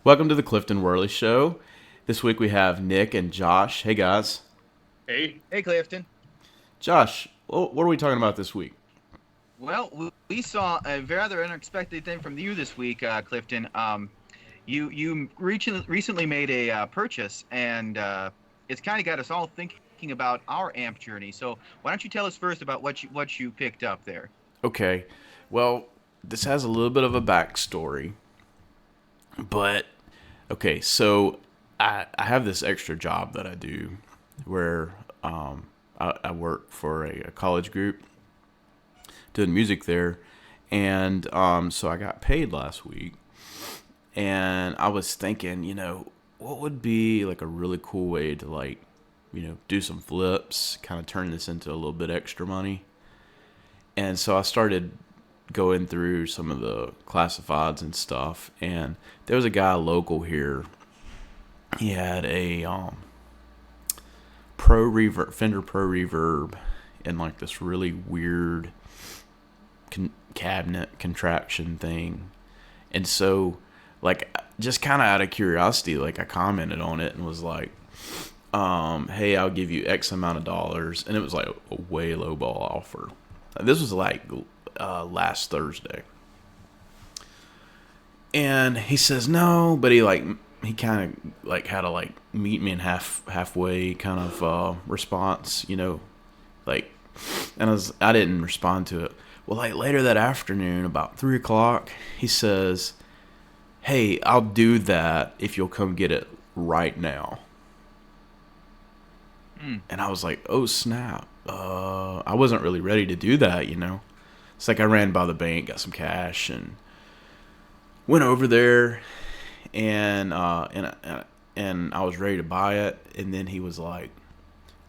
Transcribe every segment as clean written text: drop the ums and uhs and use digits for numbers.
Welcome to the Clifton Worley Show. This week we have Nick and Josh. Hey guys. Hey, Hey, Clifton. Josh, what are we talking about this week? Well, we saw a rather unexpected thing from you this week, Clifton. You recently made a purchase, and it's kind of got us all thinking about our amp journey. So why don't you tell us first about what you picked up there? Okay, well, this has a little bit of a backstory, but okay, so I have this extra job that I do where I work for a college group doing music there, and so I got paid last week. And I was thinking, what would be like a really cool way to do some flips, kind of turn this into a little bit extra money. And so I started going through some of the classifieds and stuff. And there was a guy local here. He had a Fender Pro Reverb and like this really weird cabinet contraption thing. And so like just kind of out of curiosity, like I commented on it and was like, hey, I'll give you X amount of dollars. And it was like a way low ball offer. This was like last Thursday. And he says no, but he kind of like had to like meet me in halfway kind of response, like, and I didn't respond to it. Well, like later that afternoon, about 3 o'clock, he says, hey, I'll do that if you'll come get it right now. And I was like, oh, snap. I wasn't really ready to do that, It's like I ran by the bank, got some cash, and went over there, and I was ready to buy it. And then he was like,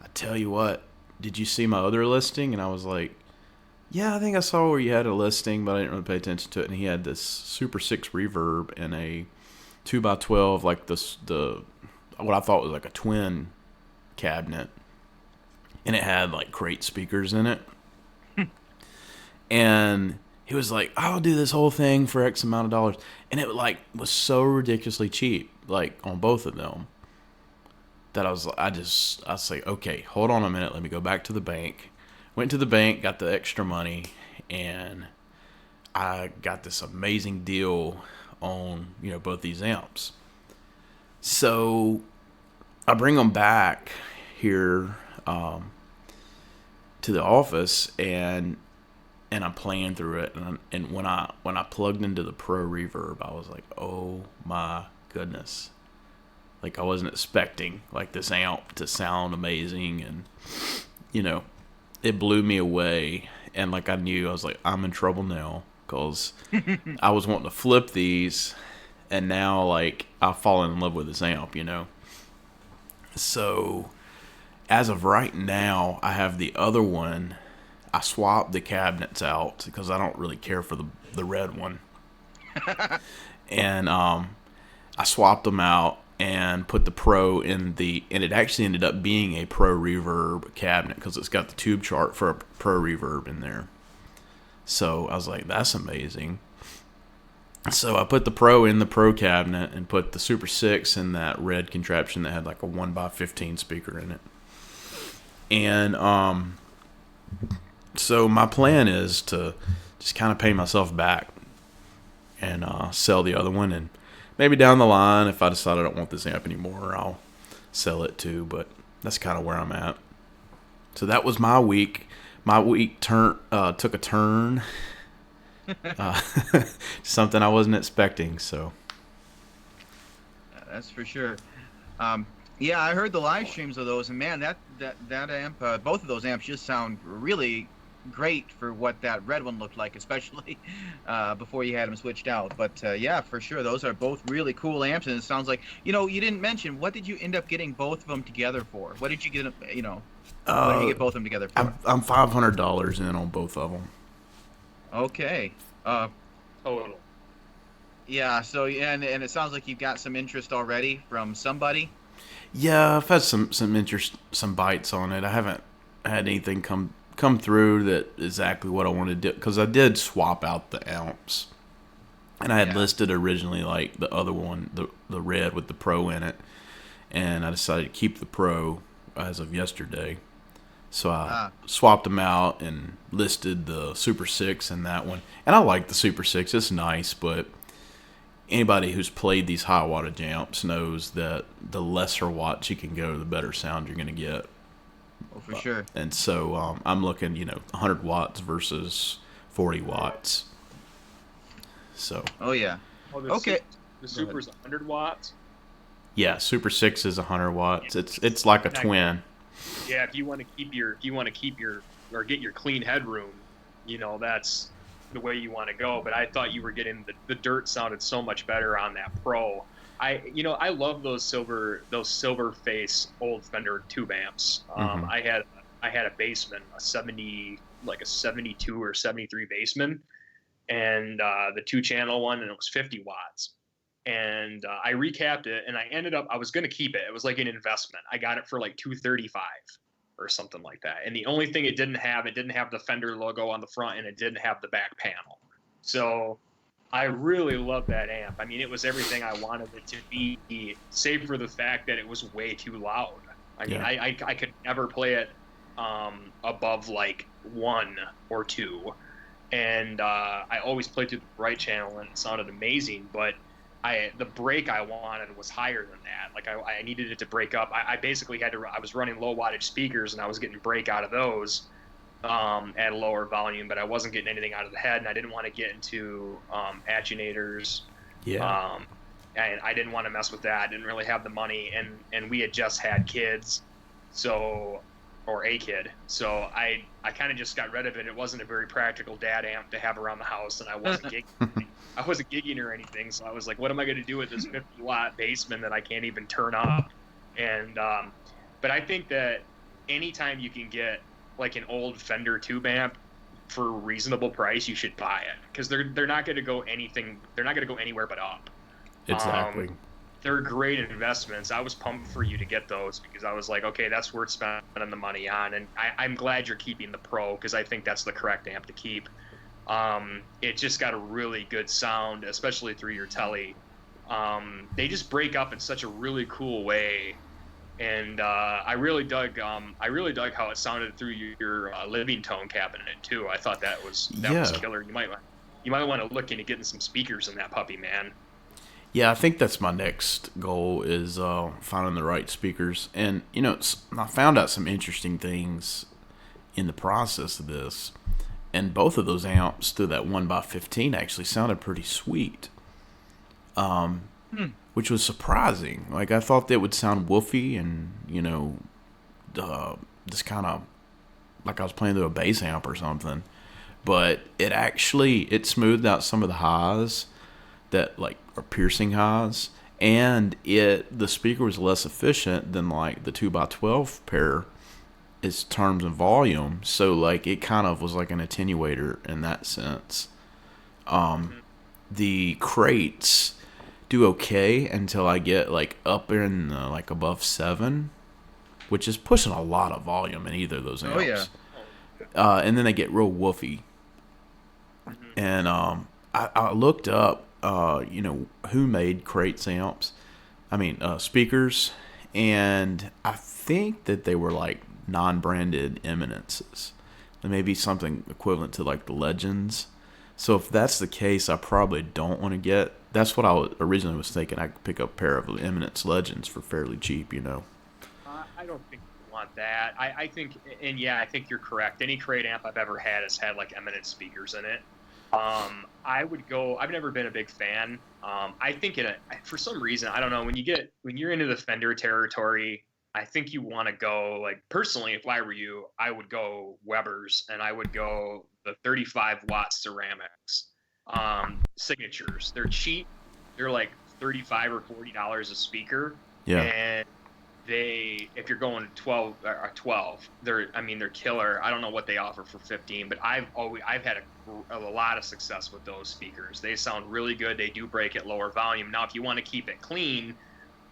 I tell you what, did you see my other listing? And I was like, yeah, I think I saw where you had a listing, but I didn't really pay attention to it. And he had this Super 6 reverb and a 2x12, like the what I thought was like a twin cabinet. And it had like crate speakers in it. And he was like, I'll do this whole thing for X amount of dollars. And it like was so ridiculously cheap, like on both of them, that I was like, okay, hold on a minute. Let me go back to the bank. Went to the bank, got the extra money, and I got this amazing deal on, both these amps. So I bring them back here to the office, and I'm playing through it. And when I plugged into the Pro Reverb, I was like, oh my goodness. Like I wasn't expecting like this amp to sound amazing, and it blew me away. And like I knew, I was like, I'm in trouble now, because I was wanting to flip these, and now like I've fallen in love with this amp, So as of right now, I have the other one. I swapped the cabinets out because I don't really care for the red one. And I swapped them out and put the Pro in and it actually ended up being a Pro Reverb cabinet because it's got the tube chart for a Pro Reverb in there. So I was like, that's amazing. So I put the Pro in the Pro cabinet and put the Super 6 in that red contraption that had like a 1x15 speaker in it. And so my plan is to just kind of pay myself back and sell the other one, and maybe down the line, if I decide I don't want this amp anymore, I'll sell it too. But that's kind of where I'm at. So that was my week. My week took a turn. Uh, something I wasn't expecting. So That's for sure. Yeah, I heard the live streams of those, and man, that amp, both of those amps just sound really great for what that red one looked like, especially before you had them switched out. But yeah, for sure, those are both really cool amps, and it sounds like you didn't mention, what did you end up getting both of them together for? What did you get? What did you get both of them together for? I'm $500 in on both of them. Okay. total. Yeah. So and it sounds like you've got some interest already from somebody. Yeah, I've had some interest, some bites on it. I haven't had anything come through that exactly what I wanted to do, because I did swap out the amps And I had Yeah. listed originally like the other one, the red with the Pro in it, and I decided to keep the Pro as of yesterday. So I Ah, swapped them out and listed the Super 6 in that one. And I like the Super 6. It's nice, but anybody who's played these high wattage amps knows that the lesser watts you can go, the better sound you're going to get. oh, for sure. And so I'm looking, 100 watts versus 40 watts. So, Oh yeah. Oh, Okay. the Go ahead. Super's 100 watts. yeah, Super 6 is 100 Yeah, watts. It's like a exactly. twin. Yeah, if you want to keep your or get your clean headroom, that's the way you want to go. But I thought you were getting the dirt sounded so much better on that Pro. I love those silver face old Fender tube amps. Hmm. I had a Bassman, a 70 like a 72 or 73 Bassman, and the two channel one, and it was 50 watts. And I recapped it, and I was going to keep it. It was like an investment. I got it for like 235 or something like that. And the only thing it didn't have the Fender logo on the front, and it didn't have the back panel. So I really love that amp. I mean, it was everything I wanted it to be, save for the fact that it was way too loud. I mean, Yeah. I could never play it above like 1 or 2, and I always played through the right channel, and it sounded amazing. But the break I wanted was higher than that. Like I needed it to break up. I basically I was running low wattage speakers, and I was getting break out of those at a lower volume, but I wasn't getting anything out of the head, and I didn't want to get into attenuators. Yeah. Um, and I didn't want to mess with that. I didn't really have the money, and we had just had kids, so or a kid. So I kind of just got rid of it. It wasn't a very practical dad amp to have around the house, and I wasn't gigging or anything. So I was like, what am I going to do with this 50-watt Bassman that I can't even turn up? And but I think that anytime you can get like an old Fender tube amp for a reasonable price, you should buy it, because they're not going to go anything. They're not going to go anywhere but up. Exactly. They're great investments. I was pumped for you to get those, because I was like, okay, that's worth spending the money on. And I'm glad you're keeping the Pro, because I think that's the correct amp to keep. It just got a really good sound, especially through your telly. They just break up in such a really cool way, and I really dug how it sounded through your living tone cabinet too. I thought that was Yeah. killer. You might want to look into getting some speakers in that puppy, man. Yeah, I think that's my next goal is finding the right speakers. And, I found out some interesting things in the process of this. And both of those amps through that 1x15 actually sounded pretty sweet, Hmm. which was surprising. Like, I thought they would sound woofy and, just kind of like I was playing through a bass amp or something. But it smoothed out some of the highs that like are piercing highs, and the speaker was less efficient than like the 2x12 pair its terms and volume, so like it kind of was like an attenuator in that sense. Mm-hmm. The crates do okay until I get like up in the, like above 7, which is pushing a lot of volume in either of those Oh yeah. amps. And then they get real woofy. Mm-hmm. And I looked up, who made crates amps. I mean, speakers, and I think that they were like non-branded eminences. Maybe something equivalent to like the Legends. So if that's the case, I probably don't want to get. That's what originally was thinking. I could pick up a pair of Eminence Legends for fairly cheap. I don't think you want that. I think, and yeah, I think you're correct. Any crate amp I've ever had has had like eminent speakers in it. I would go. I've never been a big fan. I think for some reason, I don't know. When you're into the Fender territory, I think you want to go, like, personally, if I were you, I would go Weber's, and I would go the 35-watt ceramics signatures. They're cheap. They're like $35 or $40 a speaker, Yeah. and if you're going 12, they're killer. I don't know what they offer for 15, but I've had a lot of success with those speakers. They sound really good. They do break at lower volume. Now, if you want to keep it clean,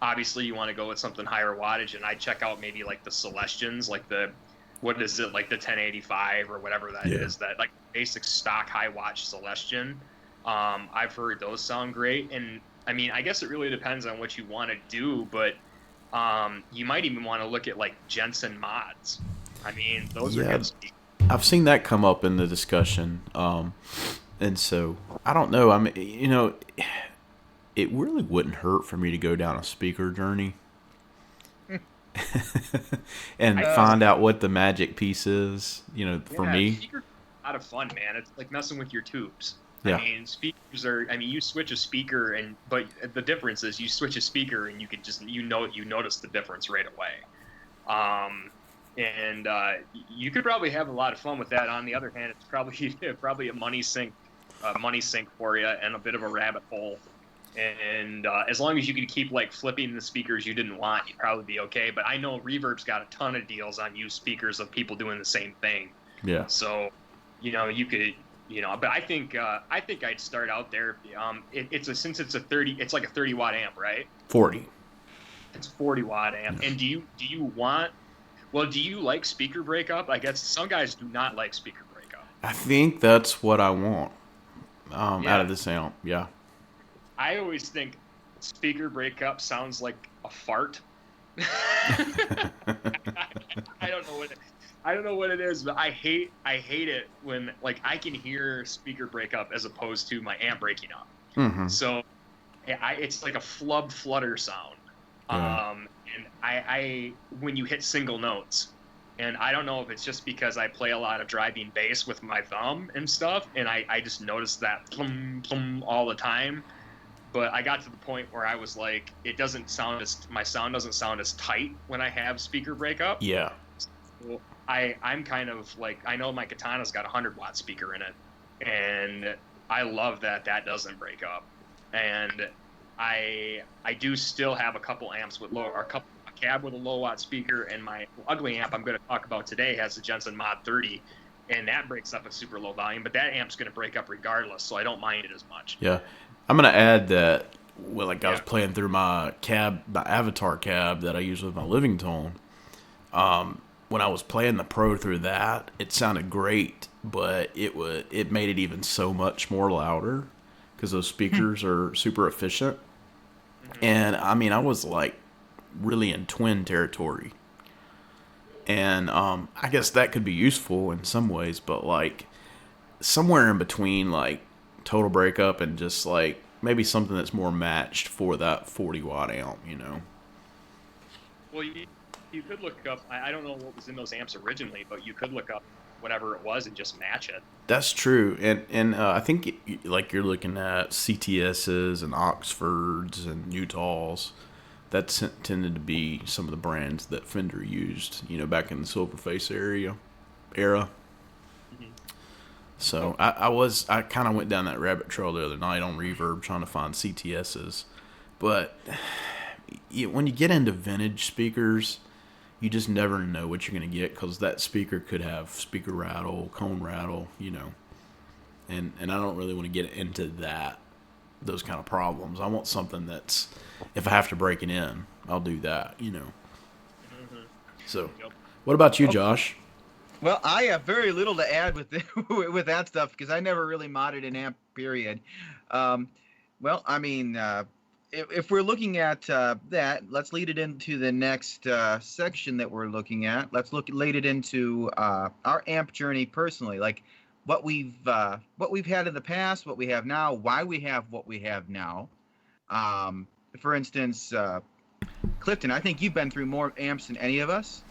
obviously you want to go with something higher wattage, and I check out maybe like the Celestians, like what is it, like the 1085 or whatever that Yeah. is, that like basic stock high watch Celestian. I've heard those sound great, and I mean, I guess it really depends on what you want to do, but you might even want to look at like Jensen mods. I mean, those are Yeah, good speakers. I've seen that come up in the discussion. And so I don't know. I mean, it really wouldn't hurt for me to go down a speaker journey and I find out what the magic piece is. For Yeah, me. speakers are a lot of fun, man. It's like messing with your tubes. I Yeah. mean, speakers are. I mean, you switch a speaker, but the difference is you switch a speaker, and you can just you notice the difference right away. And you could probably have a lot of fun with that. On the other hand, it's probably probably a money sink for you, and a bit of a rabbit hole. And as long as you could keep like flipping the speakers you didn't want, you'd probably be okay. But I know Reverb's got a ton of deals on used speakers of people doing the same thing. Yeah. So, you could, but I think I'd start out there. Since it's a 30, it's like a 30-watt amp, right? 40. It's a 40-watt amp. Yes. And do you like speaker breakup? I guess some guys do not like speaker breakup. I think that's what I want Yeah. out of this amp. Yeah. I always think speaker breakup sounds like a fart. I don't know what it is, but I hate it when like I can hear speaker breakup as opposed to my amp breaking up. Mm-hmm. So it's like a flub flutter sound. Yeah. And I when you hit single notes, and I don't know if it's just because I play a lot of driving bass with my thumb and stuff, and I just notice that plum plum all the time. But I got to the point where I was like, my sound doesn't sound as tight when I have speaker breakup. Yeah. So I'm kind of like, I know my Katana's got a 100-watt speaker in it, and I love that doesn't break up. And I do still have a couple amps with a cab with a low watt speaker, and my ugly amp I'm going to talk about today has a Jensen Mod 30, and that breaks up at super low volume, but that amp's going to break up regardless, so I don't mind it as much. Yeah. I'm going to add that, well, like I was Yeah. playing through my avatar cab that I use with my living tone. When I was playing the Pro through that, it sounded great, but it made it even so much more louder because those speakers are super efficient. And I mean, I was like really in twin territory. And I guess that could be useful in some ways, but like somewhere in between like total breakup and just like maybe something that's more matched for that 40-watt amp, Well, you could look up, I don't know what was in those amps originally, but you could look up whatever it was and just match it. That's true, and I think like you're looking at CTSs and Oxfords and Utahs. That tended to be some of the brands that Fender used, back in the Silverface era. Mhm. So I kind of went down that rabbit trail the other night on Reverb trying to find CTSs, but when you get into vintage speakers, you just never know what you're going to get because that speaker could have speaker rattle, cone rattle, and I don't really want to get into those kind of problems. I want something that's, if I have to break it in, I'll do that, Mhm. So, Yep. what about you, Josh? Well, I have very little to add with with that stuff because I never really modded an amp. Period. Well, I mean, if we're looking at that, let's lead it into the next section that we're looking at. Let's lead it into our amp journey personally, like what we've had in the past, what we have now, why we have what we have now. For instance, Clifton, I think you've been through more amps than any of us.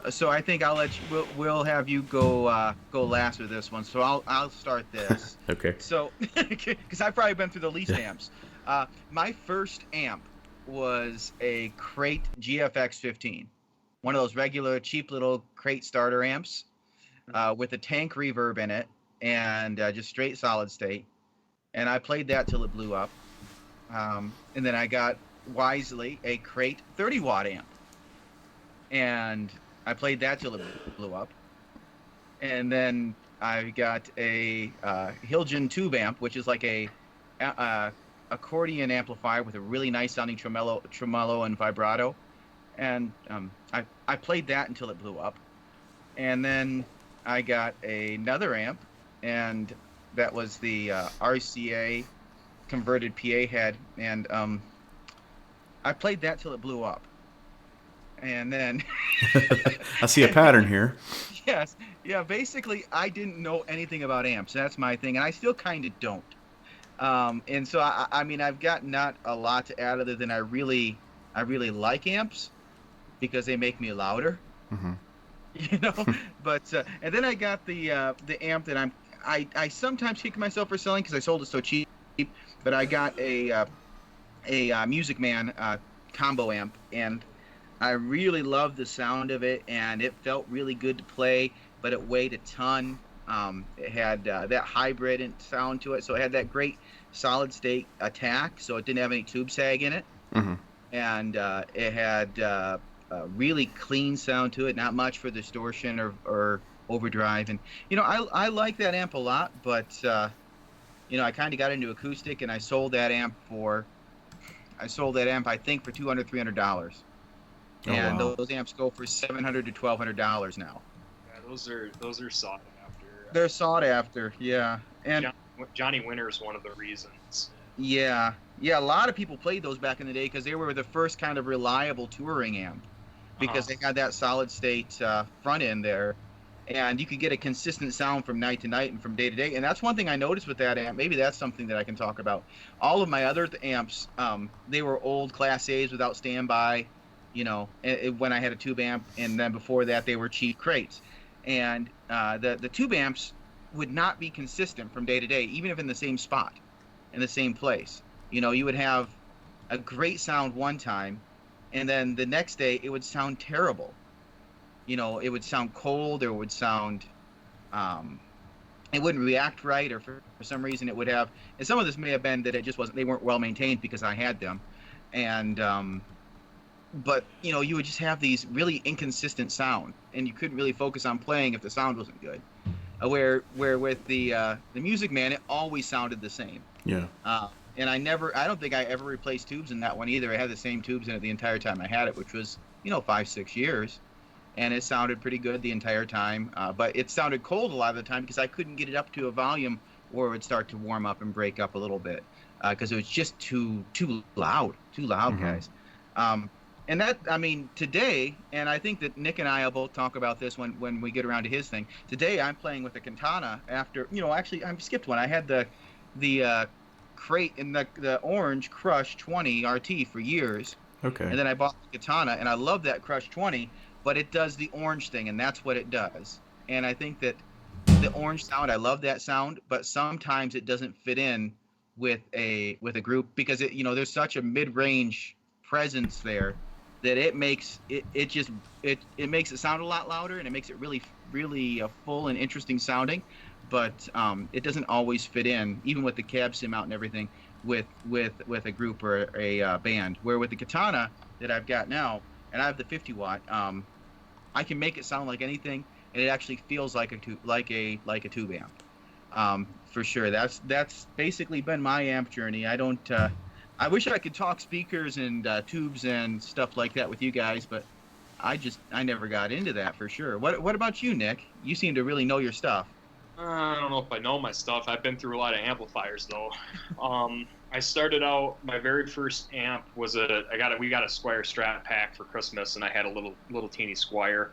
So I think we'll have you go last with this one. So I'll start this. Okay. So because I've probably been through the least amps. My first amp was a Crate GFX 15, one of those regular cheap little Crate starter amps with a tank reverb in it and just straight solid state. And I played that till it blew up. And then I got wisely a Crate 30-watt amp. And I played that till it blew up. And then I got a Hilgen tube amp, which is like a accordion amplifier with a really nice sounding tremolo and vibrato. And I played that until it blew up. And then I got another amp, and that was the RCA converted PA head, and I played that till it blew up, and then I see a pattern here. yes, yeah. Basically, I didn't know anything about amps. That's my thing, and I still kind of don't. And so I mean, I've got not a lot to add other than I really like amps because they make me louder, Hmm. you know. But and then I got the amp that I sometimes kick myself for selling because I sold it so cheap. But I got a Music Man combo amp, and I really loved the sound of it, and it felt really good to play, but it weighed a ton. It had that hybrid sound to it, so it had that great solid state attack, so it didn't have any tube sag in it, Hmm. and it had a really clean sound to it, not much for distortion or overdrive. And I like that amp a lot, but I kind of got into acoustic, and I sold that amp I think for $200-300, Oh and wow. those amps go for $700 to $1,200 now. Yeah, those are sought after. They're sought after, yeah. And John, Johnny Winter's one of the reasons. yeah, yeah, a lot of people played those back in the day because they were the first kind of reliable touring amp Uh-huh. because they had that solid state front end there, and you could get a consistent sound from night to night and from day to day. And that's one thing I noticed with that amp. Maybe that's something that I can talk about. All of my other amps, they were old Class A's without standby, when I had a tube amp, and then before that they were cheap crates. And the tube amps would not be consistent from day to day, even if in the same spot, in the same place. You would have a great sound one time, and then the next day it would sound terrible. It would sound cold, or it would sound, it wouldn't react right, or for some reason it would have. And some of this may have been that it just wasn't, they weren't well maintained because I had them, and but you would just have these really inconsistent sound, and you couldn't really focus on playing if the sound wasn't good. Where with the Music Man, it always sounded the same. Yeah. And I don't think I ever replaced tubes in that one either. I had the same tubes in it the entire time I had it, which was 5-6 years, and it sounded pretty good the entire time. But it sounded cold a lot of the time because I couldn't get it up to a volume where it would start to warm up and break up a little bit because it was just too loud, Hmm. guys. And that, I mean, today, and I think that Nick and I will both talk about this when we get around to his thing. Today, I'm playing with a Katana after, actually, I skipped one. I had the crate in the orange Crush 20 RT for years, Okay. and then I bought the Katana, and I love that Crush 20, but it does the orange thing, and that's what it does. And I think that the orange sound, I love that sound, but sometimes it doesn't fit in with a group because there's such a mid-range presence there that it makes it makes it sound a lot louder, and it makes it really full and interesting sounding, but it doesn't always fit in, even with the cab sim out and everything, with a group or a band. Where with the Katana that I've got now, and I have the 50 watt, I can make it sound like anything, and it actually feels like a tube amp. For sure. That's basically been my amp journey. I don't. I wish I could talk speakers and tubes and stuff like that with you guys, but I never got into that for sure. What about you, Nick? You seem to really know your stuff. I don't know if I know my stuff. I've been through a lot of amplifiers though. I started out, my very first amp was we got a Squier Strat pack for Christmas, and I had a little teeny Squier,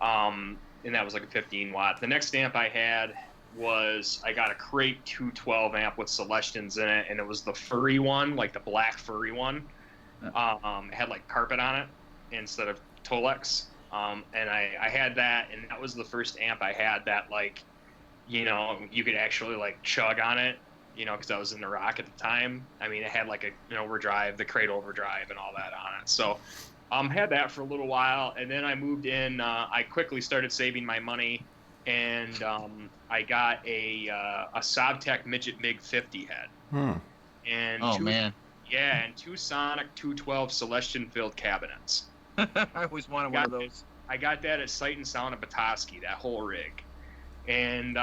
and that was like a 15 watt. The next amp I had was, I got a Crate 212 amp with Celestians in it, and it was the furry one, like the black furry one. It had like carpet on it instead of Tolex, and I had that, and that was the first amp I had that, like, you could actually like chug on it, because I was in the rock at the time. I mean, it had like an overdrive, the Crate overdrive, and all that on it. So had that for a little while, and then I moved in. I quickly started saving my money, and I got a Sobtech Midget MiG 50 head, Hmm. and Oh man, and two Sonic 212 Celestion filled cabinets. I always wanted one of those. I got that at Sight and Sound of Petoskey, that whole rig, and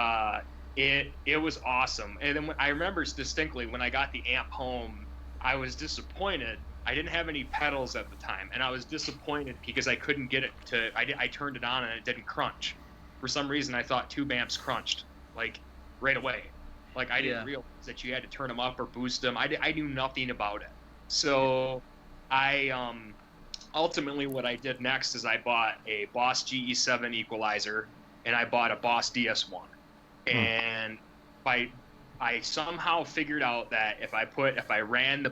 it was awesome. And then I remember distinctly when I got the amp home, I was disappointed. I didn't have any pedals at the time, and I was disappointed because I couldn't get it to. I turned it on and it didn't crunch. For some reason, I thought tube amps crunched like right away. Like I didn't realize that you had to turn them up or boost them. I knew nothing about it. So I ultimately what I did next is I bought a Boss GE7 equalizer and I bought a Boss DS1. And I somehow figured out that if I ran the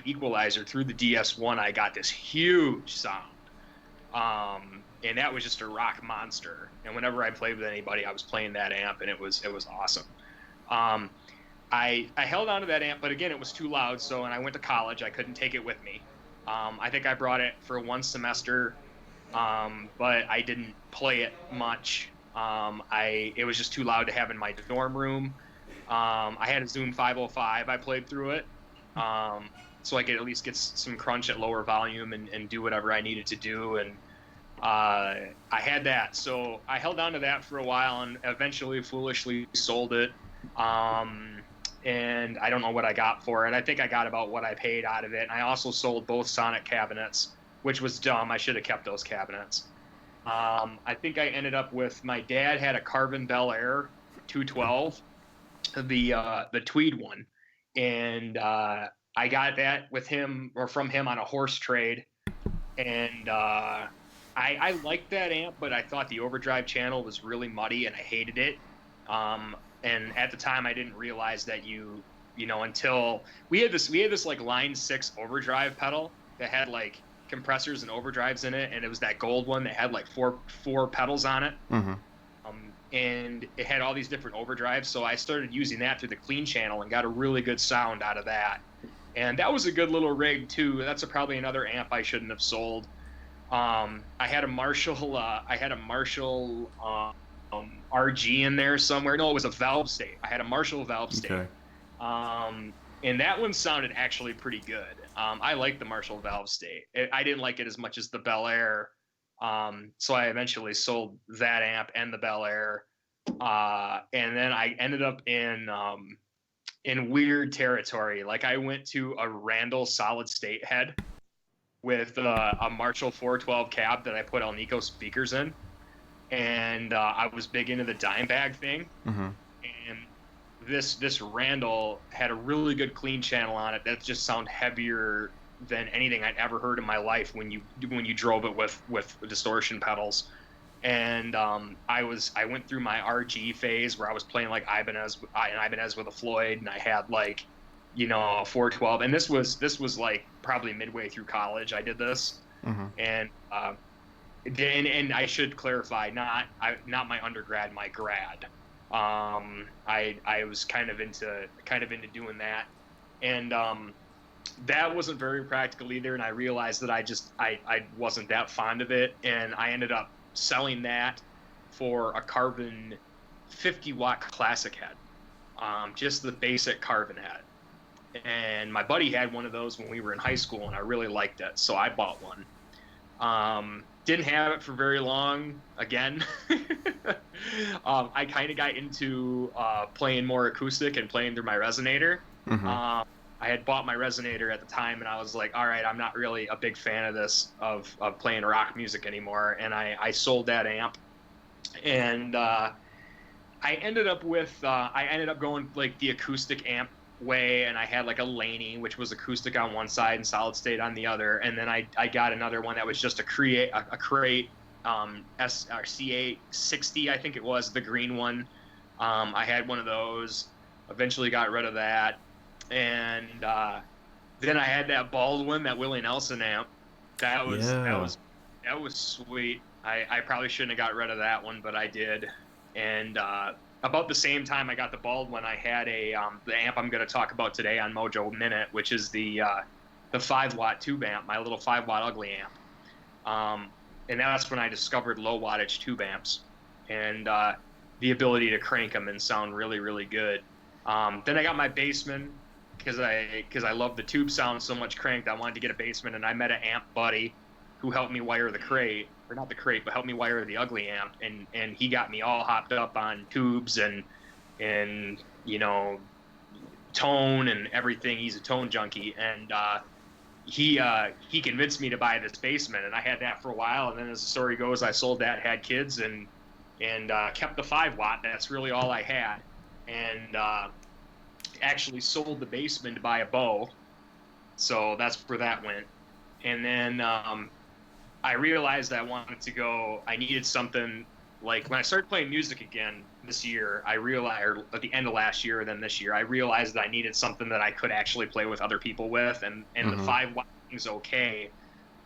equalizer through the DS1, I got this huge sound. And that was just a rock monster. And whenever I played with anybody, I was playing that amp, and it was awesome. I held on to that amp, but again, it was too loud. So when I went to college, I couldn't take it with me. I think I brought it for one semester, but I didn't play it much. It was just too loud to have in my dorm room. I had a Zoom 505. I played through it, so I could at least get some crunch at lower volume and do whatever I needed to do. And I had that, so I held on to that for a while and eventually foolishly sold it. And I don't know what I got for it. I think I got about what I paid out of it. And I also sold both Sonic cabinets, which was dumb. I should have kept those cabinets. I think I ended up with, my dad had a Carvin Bel Air 212, the tweed one, and I got that with him or from him on a horse trade. And I liked that amp, but I thought the overdrive channel was really muddy and I hated it. And at the time I didn't realize that you know, until we had this like line 6 overdrive pedal that had like compressors and overdrives in it, and it was that gold one that had like four pedals on it. Mm-hmm. And it had all these different overdrives, so I started using that through the clean channel and got a really good sound out of that. And that was a good little rig too. That's probably another amp I shouldn't have sold. I had a Marshall RG in there somewhere. No, it was a valve state. I had a Marshall valve state. Okay. And that one sounded actually pretty good. I liked the Marshall valve state. I didn't like it as much as the Bel Air. So I eventually sold that amp and the Bel Air. And then I ended up in weird territory. Like I went to a Randall solid state head with a Marshall 412 cab that I put Alnico speakers in. And I was big into the dime bag thing. Mm-hmm. And this Randall had a really good clean channel on it that just sounded heavier than anything I'd ever heard in my life when you drove it with distortion pedals. And I went through my RG phase where I was playing like Ibanez with a Floyd, and I had like, you know, a 412. And this was like probably midway through college I did this. Mm-hmm. And I should clarify, not my undergrad, my grad. I was kind of into doing that, and that wasn't very practical either. And I realized that I wasn't that fond of it, and I ended up selling that for a Carvin 50-watt classic head, just the basic Carvin head. And my buddy had one of those when we were in high school, and I really liked it, so I bought one. Didn't have it for very long again. I kind of got into playing more acoustic and playing through my resonator. Mm-hmm. I had bought my resonator at the time, and I was like, all right, I'm not really a big fan of this, of playing rock music anymore. And I sold that amp. And I ended up going like the acoustic amp way, and I had like a Laney, which was acoustic on one side and solid state on the other, and then I got another one that was just a crate CA60, I think it was, the green one. I had one of those, eventually got rid of that, and then I had that Baldwin, that Willie Nelson amp. That was sweet. I probably shouldn't have got rid of that one, but I did. And about the same time I got the Baldwin, I had the amp I'm going to talk about today on Mojo Minute, which is the 5-watt tube amp, my little 5-watt ugly amp. And that's when I discovered low wattage tube amps and the ability to crank them and sound really, really good. Then I got my Bassman because I love the tube sound so much cranked. I wanted to get a Bassman, and I met an amp buddy who helped me wire the crate, or not the crate, but helped me wire the ugly amp, and he got me all hopped up on tubes and you know, tone and everything. He's a tone junkie, and he convinced me to buy this Bassman, and I had that for a while. And then, as the story goes, I sold that, had kids, and kept the 5-watt. That's really all I had. and actually sold the Bassman to buy a bow. So that's where that went. And then I realized I needed something like when I started playing music again this year, or at the end of last year, then this year, I realized that I needed something that I could actually play with other people with. And the 5-watt thing's okay,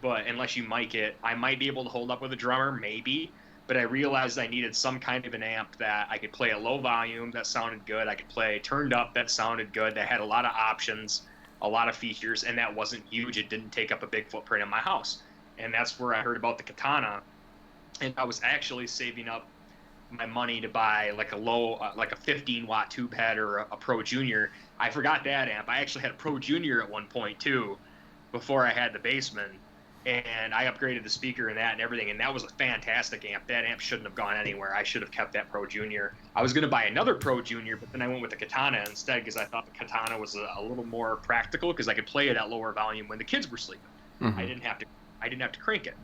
but unless you mic it, I might be able to hold up with a drummer, maybe. But I realized I needed some kind of an amp that I could play a low volume that sounded good. I could play turned up that sounded good, that had a lot of options, a lot of features, and that wasn't huge. It didn't take up a big footprint in my house. And that's where I heard about the Katana. And I was actually saving up my money to buy like a like a 15-watt tube head or a Pro Junior. I forgot that amp. I actually had a Pro Junior at one point too, before I had the Bassman. And I upgraded the speaker and that and everything, and that was a fantastic amp. That amp shouldn't have gone anywhere. I should have kept that Pro Junior. I was going to buy another Pro Junior, but then I went with the Katana instead because I thought the Katana was a little more practical because I could play it at lower volume when the kids were sleeping. I didn't have to crank it.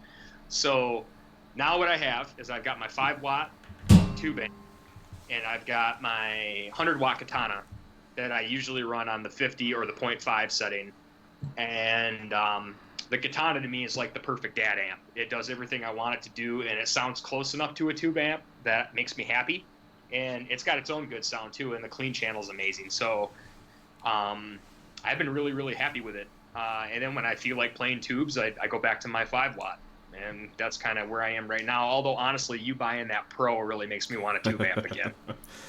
So now what I have is I've got my 5-watt tube amp, and I've got my 100-watt Katana that I usually run on the 50 or the 0.5 setting, and the Katana to me is like the perfect dad amp. It does everything I want it to do, and it sounds close enough to a tube amp that makes me happy. And it's got its own good sound too, and the clean channel is amazing. So I've been really, really happy with it. And then when I feel like playing tubes, I go back to my 5-watt. And that's kind of where I am right now. Although, honestly, you buying that Pro really makes me want a tube amp again.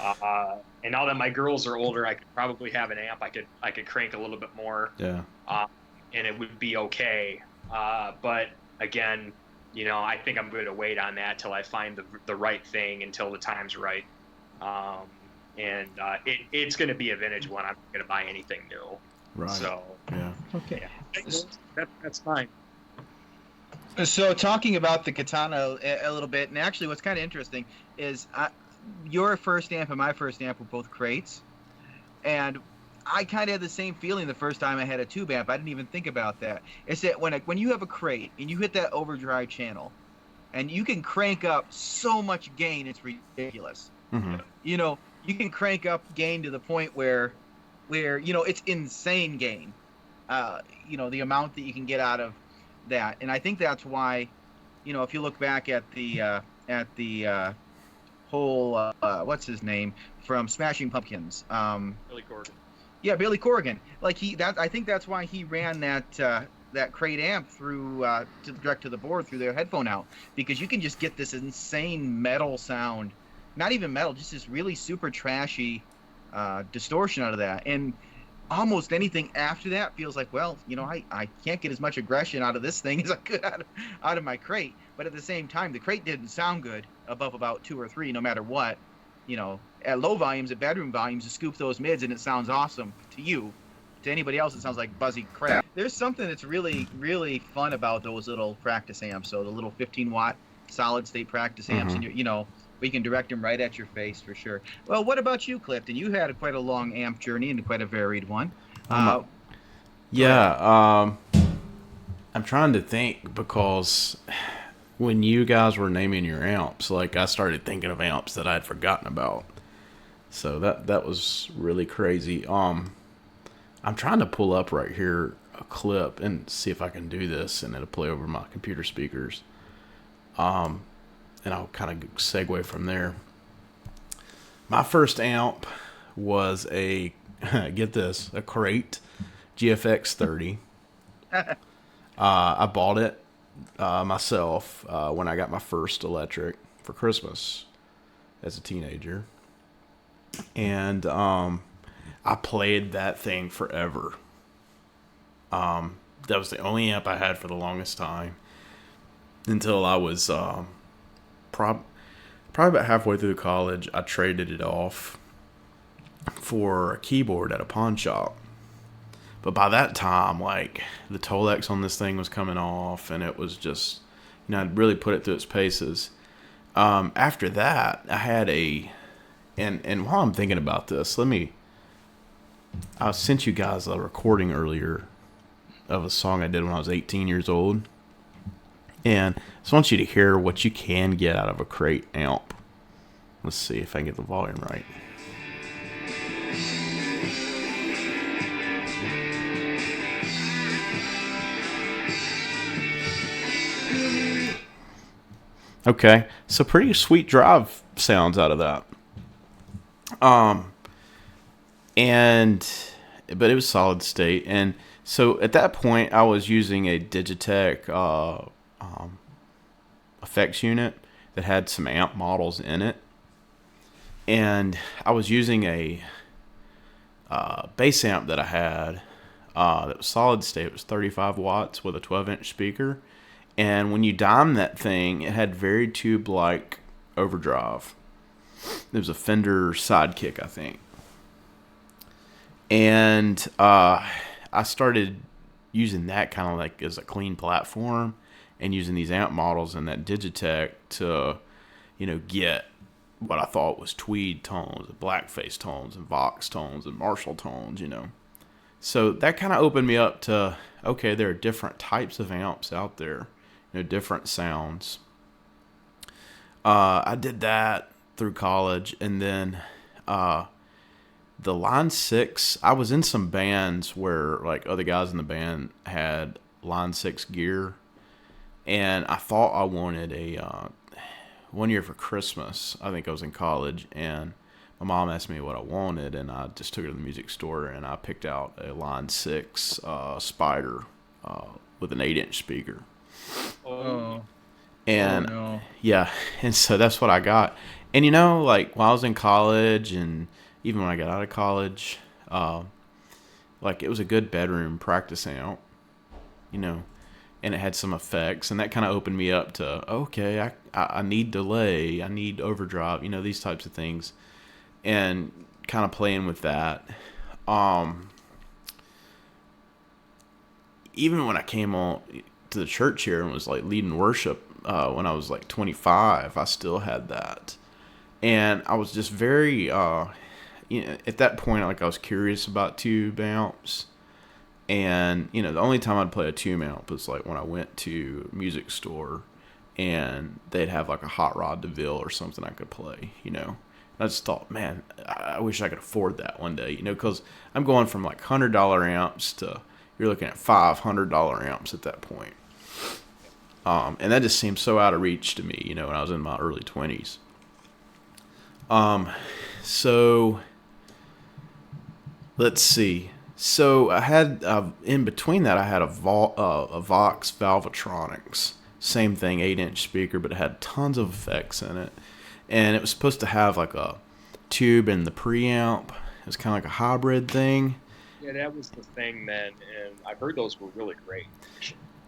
And now that my girls are older, I could probably have an amp I could crank a little bit more. Yeah. And it would be okay. But again, I think I'm going to wait on that till I find the right thing until the time's right. It's going to be a vintage one. I'm not going to buy anything new. Right. So, yeah. Okay. Yeah, that's fine. So talking about the Katana a little bit, and actually what's kind of interesting is your first amp and my first amp were both crates. And I kind of had the same feeling the first time I had a tube amp. I didn't even think about that. It's that when you have a crate and you hit that overdrive channel, and you can crank up so much gain, it's ridiculous. You can crank up gain to the point where it's insane gain. The amount that you can get out of that, and I think that's why, if you look back at the whole what's his name from Smashing Pumpkins, Billy Corgan. Yeah, Billy Corgan. I think that's why he ran that crate amp through direct to the board through their headphone out, because you can just get this insane metal sound, not even metal, just this really super trashy distortion out of that. And almost anything after that feels like, well, I can't get as much aggression out of this thing as I could out of my crate. But at the same time, the crate didn't sound good above about 2 or 3, no matter what. At low volumes, at bedroom volumes, you scoop those mids and it sounds awesome to you. To anybody else, it sounds like buzzy crap. There's something that's really, really fun about those little practice amps. So the little 15-watt solid-state practice amps, and we can direct them right at your face for sure. Well, what about you, Clifton? You had quite a long amp journey and quite a varied one. I'm trying to think, because when you guys were naming your amps, I started thinking of amps that I had forgotten about. So that was really crazy. I'm trying to pull up right here a clip and see if I can do this, and it'll play over my computer speakers. And I'll kind of segue from there. My first amp was get this, a Crate GFX 30. I bought it myself when I got my first electric for Christmas as a teenager. And I played that thing forever. That was the only amp I had for the longest time until I was probably about halfway through college. I traded it off for a keyboard at a pawn shop. But by that time, the Tolex on this thing was coming off, and it was just, I'd really put it through its paces. After that, I had and while I'm thinking about this, I sent you guys a recording earlier of a song I did when I was 18 years old. And I just want you to hear what you can get out of a Crate amp. Let's see if I can get the volume right. Okay, so pretty sweet drive sounds out of that. Um, and but it was solid state, and so at that point I was using a Digitech effects unit that had some amp models in it, and I was using a bass amp that I had that was solid state. It was 35 watts with a 12-inch speaker, and when you dime that thing, it had very tube-like overdrive. It was a Fender Sidekick, I think. And I started using that kind of like as a clean platform, and using these amp models and that Digitech to, get what I thought was tweed tones, and blackface tones, and Vox tones, and Marshall tones, So that kind of opened me up to, okay, there are different types of amps out there, different sounds. I did that through college, and then the Line 6, I was in some bands where like other guys in the band had Line 6 gear, and I thought I wanted a one year for Christmas. I think I was in college, and my mom asked me what I wanted, and I just took her to the music store, and I picked out a Line 6 Spider with an 8-inch speaker. Oh. And no. yeah, and so that's what I got. And like while I was in college, and even when I got out of college, like it was a good bedroom practice amp, and it had some effects, and that kind of opened me up to, okay, I need delay, I need overdrive, these types of things, and kind of playing with that. Even when I came on to the church here and was like leading worship when I was like 25, I still had that, and I was just very at that point, like I was curious about tube amps, and the only time I'd play a tube amp was like when I went to a music store, and they'd have like a Hot Rod DeVille or something I could play, And I just thought, man, I wish I could afford that one day, because I'm going from like $100 amps to you're looking at $500 amps at that point. And that just seemed so out of reach to me, when I was in my early 20s. So let's see. So I had in between that, I had a Vox Valvetronics, same thing, 8-inch speaker, but it had tons of effects in it, and it was supposed to have like a tube in the preamp. It was kind of like a hybrid thing. Yeah, that was the thing then, and I've heard those were really great.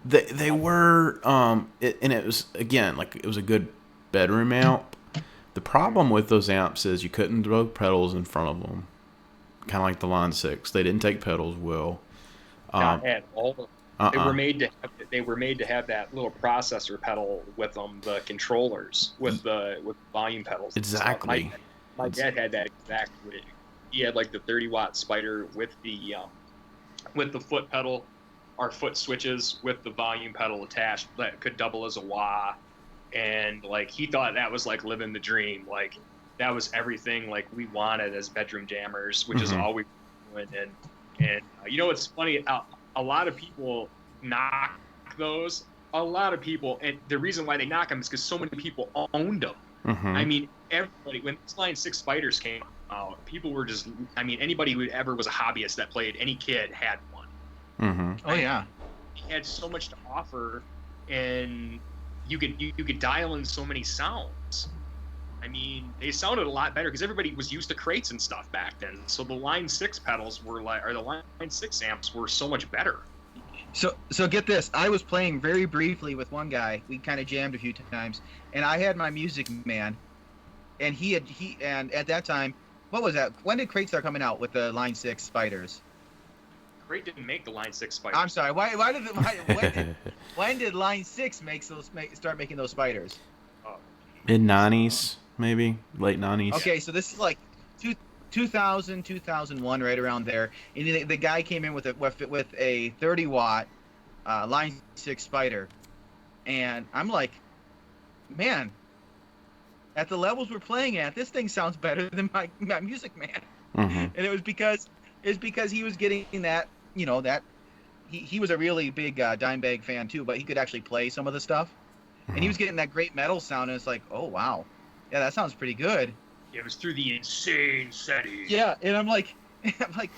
They were, and it was, again, like it was a good bedroom amp. The problem with those amps is you couldn't throw pedals in front of them, kind of like the Line 6. They didn't take pedals well. Not at all. They were made to have that little processor pedal with them, the controllers with the volume pedals. Exactly. My dad had that exactly. He had like the 30-watt Spider with the foot pedal, or foot switches with the volume pedal attached that could double as a wah, and like he thought that was like living the dream. Like that was everything like we wanted as bedroom jammers, which is all we were doing. And it's funny. A lot of people knock those. A lot of people, and the reason why they knock them is because so many people owned them. I mean, everybody, when these Line 6 Spiders came out, people were just, anybody who ever was a hobbyist that played, any kid had one. Oh yeah. It had so much to offer, and you could dial in so many sounds. They sounded a lot better because everybody was used to crates and stuff back then. So the Line 6 pedals were the Line 6 amps were so much better. So get this. I was playing very briefly with one guy. We kind of jammed a few times, and I had my Music Man, and he at that time, what was that? When did Crate start coming out with the Line 6 Spiders? Crate didn't make the Line 6 Spiders. I'm sorry. When did Line 6 start making those Spiders? Mid-90s, maybe late 90s. Okay, so this is like 2000, 2001, right around there. And the guy came in with a 30-watt Line 6 Spider, and I'm like, man, at the levels we're playing at, this thing sounds better than my Music Man. And it was because he was getting that, that he was a really big Dimebag fan too, but he could actually play some of the stuff. and he was getting that great metal sound, and it's like, oh wow, yeah, that sounds pretty good. It was through the insane setting. Yeah, and I'm like,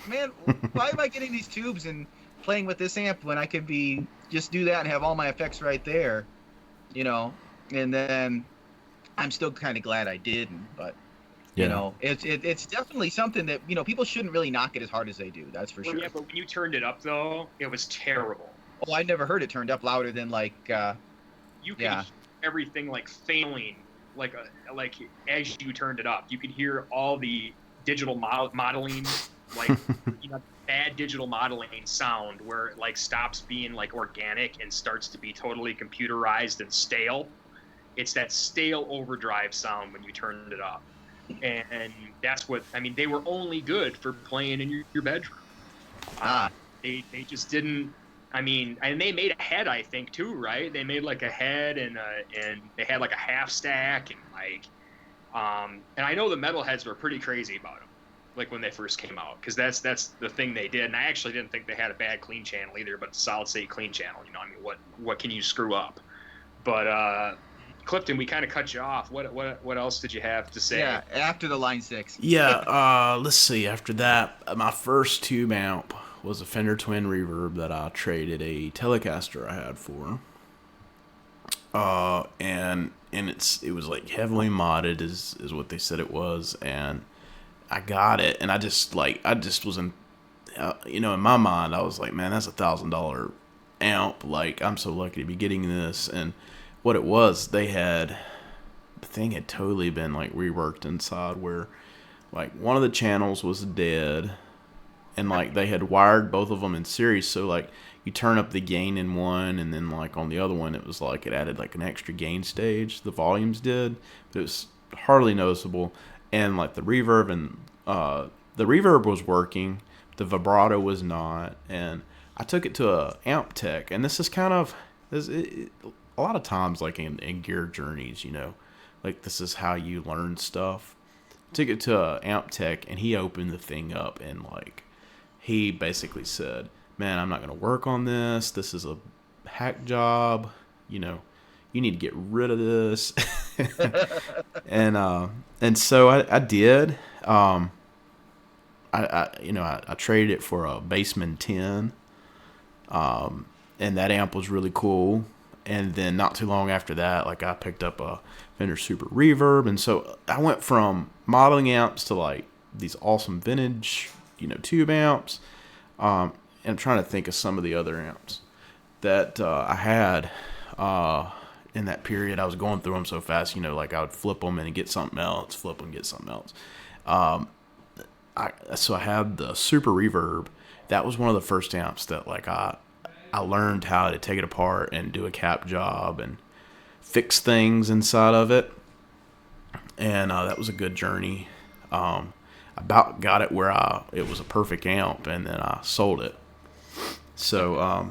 man, why am I getting these tubes and playing with this amp when I could be just do that and have all my effects right there, you know? And then I'm still kind of glad I didn't, but you Yeah. know, it's definitely something that, you know, people shouldn't really knock it as hard as they do. That's for Well, sure. yeah, but when you turned it up though, it was terrible. Oh, I never heard it turned up louder than like, You could yeah. hear everything like failing, like as you turned it up. You could hear all the digital modeling, like bad digital modeling sound where it like stops being like organic and starts to be totally computerized and stale. It's that stale overdrive sound when you turned it up. And that's what I mean. They were only good for playing in your bedroom. Ah. They just didn't. I mean, and they made a head, I think, too, right? They made like a head and they had like a half stack and like, and I know the metalheads were pretty crazy about them, like when they first came out, because that's the thing they did. And I actually didn't think they had a bad clean channel either, but solid state clean channel. You know, I mean, what can you screw up? But Clifton, we kind of cut you off. What else did you have to say? Yeah, after the Line 6. Yeah, let's see. After that, my first tube amp was a Fender Twin Reverb that I traded a Telecaster I had for. And it was like heavily modded is what they said it was, and I got it, and I just was in, in my mind I was like, man, that's $1,000 amp. Like, I'm so lucky to be getting this. And what it was, the thing had totally been like reworked inside, where like one of the channels was dead, and like they had wired both of them in series, so like you turn up the gain in one, and then like on the other one it was like it added like an extra gain stage, the volumes did, but it was hardly noticeable. And like the reverb was working, the vibrato was not. And I took it to a amp tech, and this is kind of a lot of times like in gear journeys, like this is how you learn stuff. Took it to a amp tech, and he opened the thing up, and like he basically said, man, I'm not going to work on this. This is a hack job. You need to get rid of this. And so I did. I traded it for a Bassman 10. And that amp was really cool. And then not too long after that, like I picked up a Fender Super Reverb. And so I went from modeling amps to like these awesome vintage, tube amps. And I'm trying to think of some of the other amps that I had in that period. I was going through them so fast, like I would flip them and get something else, flip them, get something else. So I had the Super Reverb. That was one of the first amps that like I learned how to take it apart and do a cap job and fix things inside of it. And that was a good journey. About got it where it was a perfect amp, and then I sold it. So,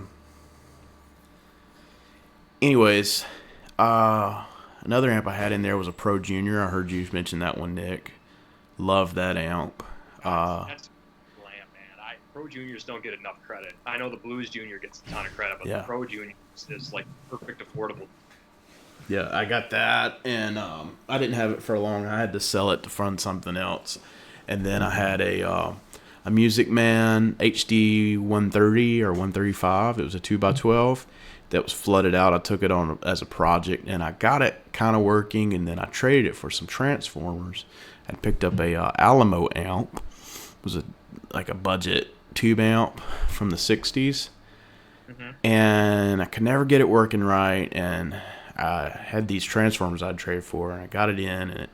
anyways, another amp I had in there was a Pro Junior. I heard you mention that one, Nick. Love that amp. That's a cool amp, man. Pro Juniors don't get enough credit. I know the Blues Junior gets a ton of credit, but Yeah. the Pro Junior is like perfect affordable. Yeah, I got that, and I didn't have it for long. I had to sell it to fund something else. And then I had a Music Man HD 130 or 135. It was a 2x12 that was flooded out. I took it on as a project, and I got it kind of working, and then I traded it for some transformers. I picked up a Alamo amp. It was like a budget tube amp from the 60s. Mm-hmm. And I could never get it working right, and I had these transformers I'd trade for, and I got it in, and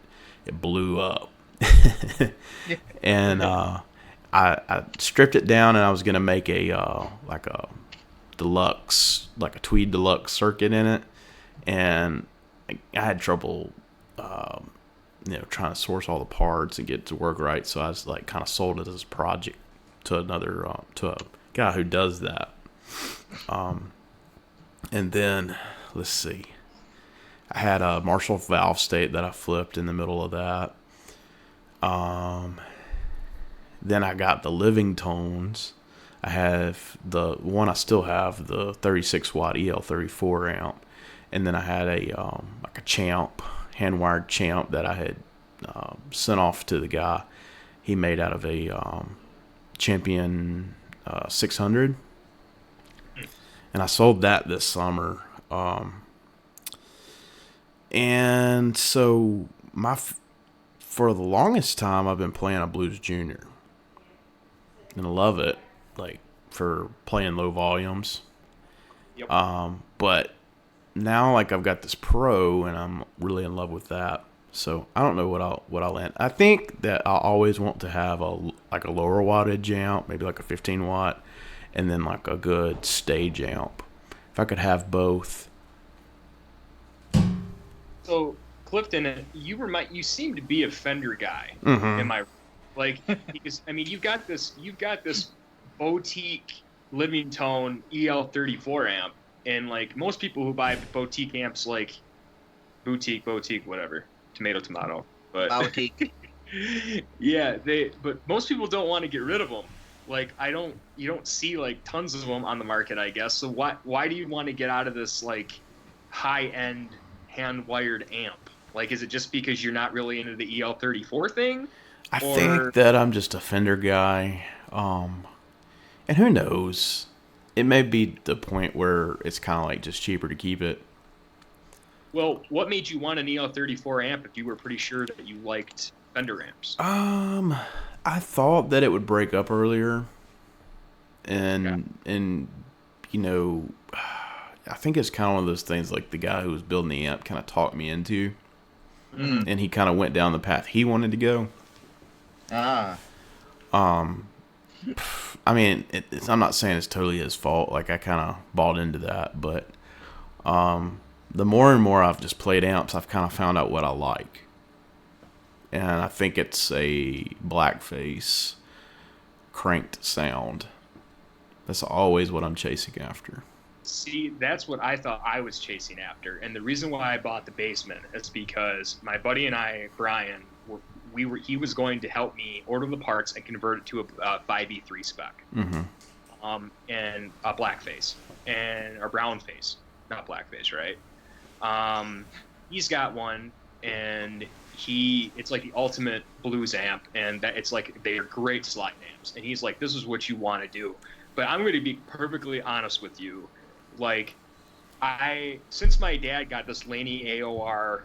it blew up. And I stripped it down, and I was gonna make a deluxe, like a Tweed deluxe circuit in it, and I had trouble, trying to source all the parts and get it to work right. So I was like, kind of sold it as a project to another to a guy who does that. And then let's see, I had a Marshall valve state that I flipped in the middle of that. Then I got the Living Tones. I have the one I still have, the 36 watt EL34 amp, and then I had like a champ, hand wired champ that I had sent off to the guy. He made out of a Champion 600, and I sold that this summer. And so for the longest time, I've been playing a Blues Junior, and I love it, like for playing low volumes. Yep. But now, like, I've got this Pro, and I'm really in love with that. So I don't know what I'll end. I think that I'll always want to have a lower wattage amp, maybe like a 15 watt, and then like a good stage amp. If I could have both. So Clifton, you seem to be a Fender guy. Mm-hmm. Am I like? Because I mean, you've got this boutique Living Tone EL34 amp, and like most people who buy boutique amps, like boutique, whatever, tomato, but Boutique. yeah, but most people don't want to get rid of them. Like you don't see like tons of them on the market, I guess. So why do you want to get out of this like high end hand wired amp? Like, is it just because you're not really into the EL34 thing? I think that I'm just a Fender guy. And who knows? It may be the point where it's kind of like just cheaper to keep it. Well, what made you want an EL34 amp if you were pretty sure that you liked Fender amps? I thought that it would break up earlier, and you know, I think it's kind of one of those things like the guy who was building the amp kind of talked me into, and he kind of went down the path he wanted to go. I mean, I'm not saying it's totally his fault. Like, I kind of bought into that, but the more and more I've just played amps, I've kind of found out what I like. And I think it's a blackface cranked sound. That's always what I'm chasing after. See, that's what I thought I was chasing after. And the reason why I bought the Basement is because my buddy and I, Brian, he was going to help me order the parts and convert it to a 5E3 spec. Mm-hmm. And a blackface or brown face, not blackface, right? He's got one, and it's like the ultimate blues amp, and that it's like they're great slide amps. And he's like, this is what you want to do. But I'm going to be perfectly honest with you. Like, since my dad got this Laney AOR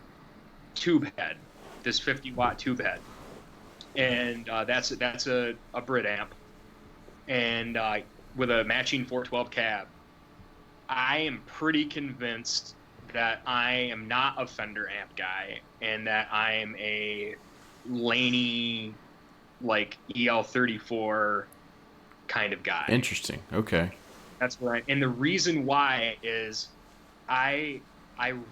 tube head, this 50-watt tube head, and that's a Brit amp, and with a matching 412 cab, I am pretty convinced that I am not a Fender amp guy, and that I am a Laney, like, EL34 kind of guy. Interesting. Okay. That's right. And the reason why is I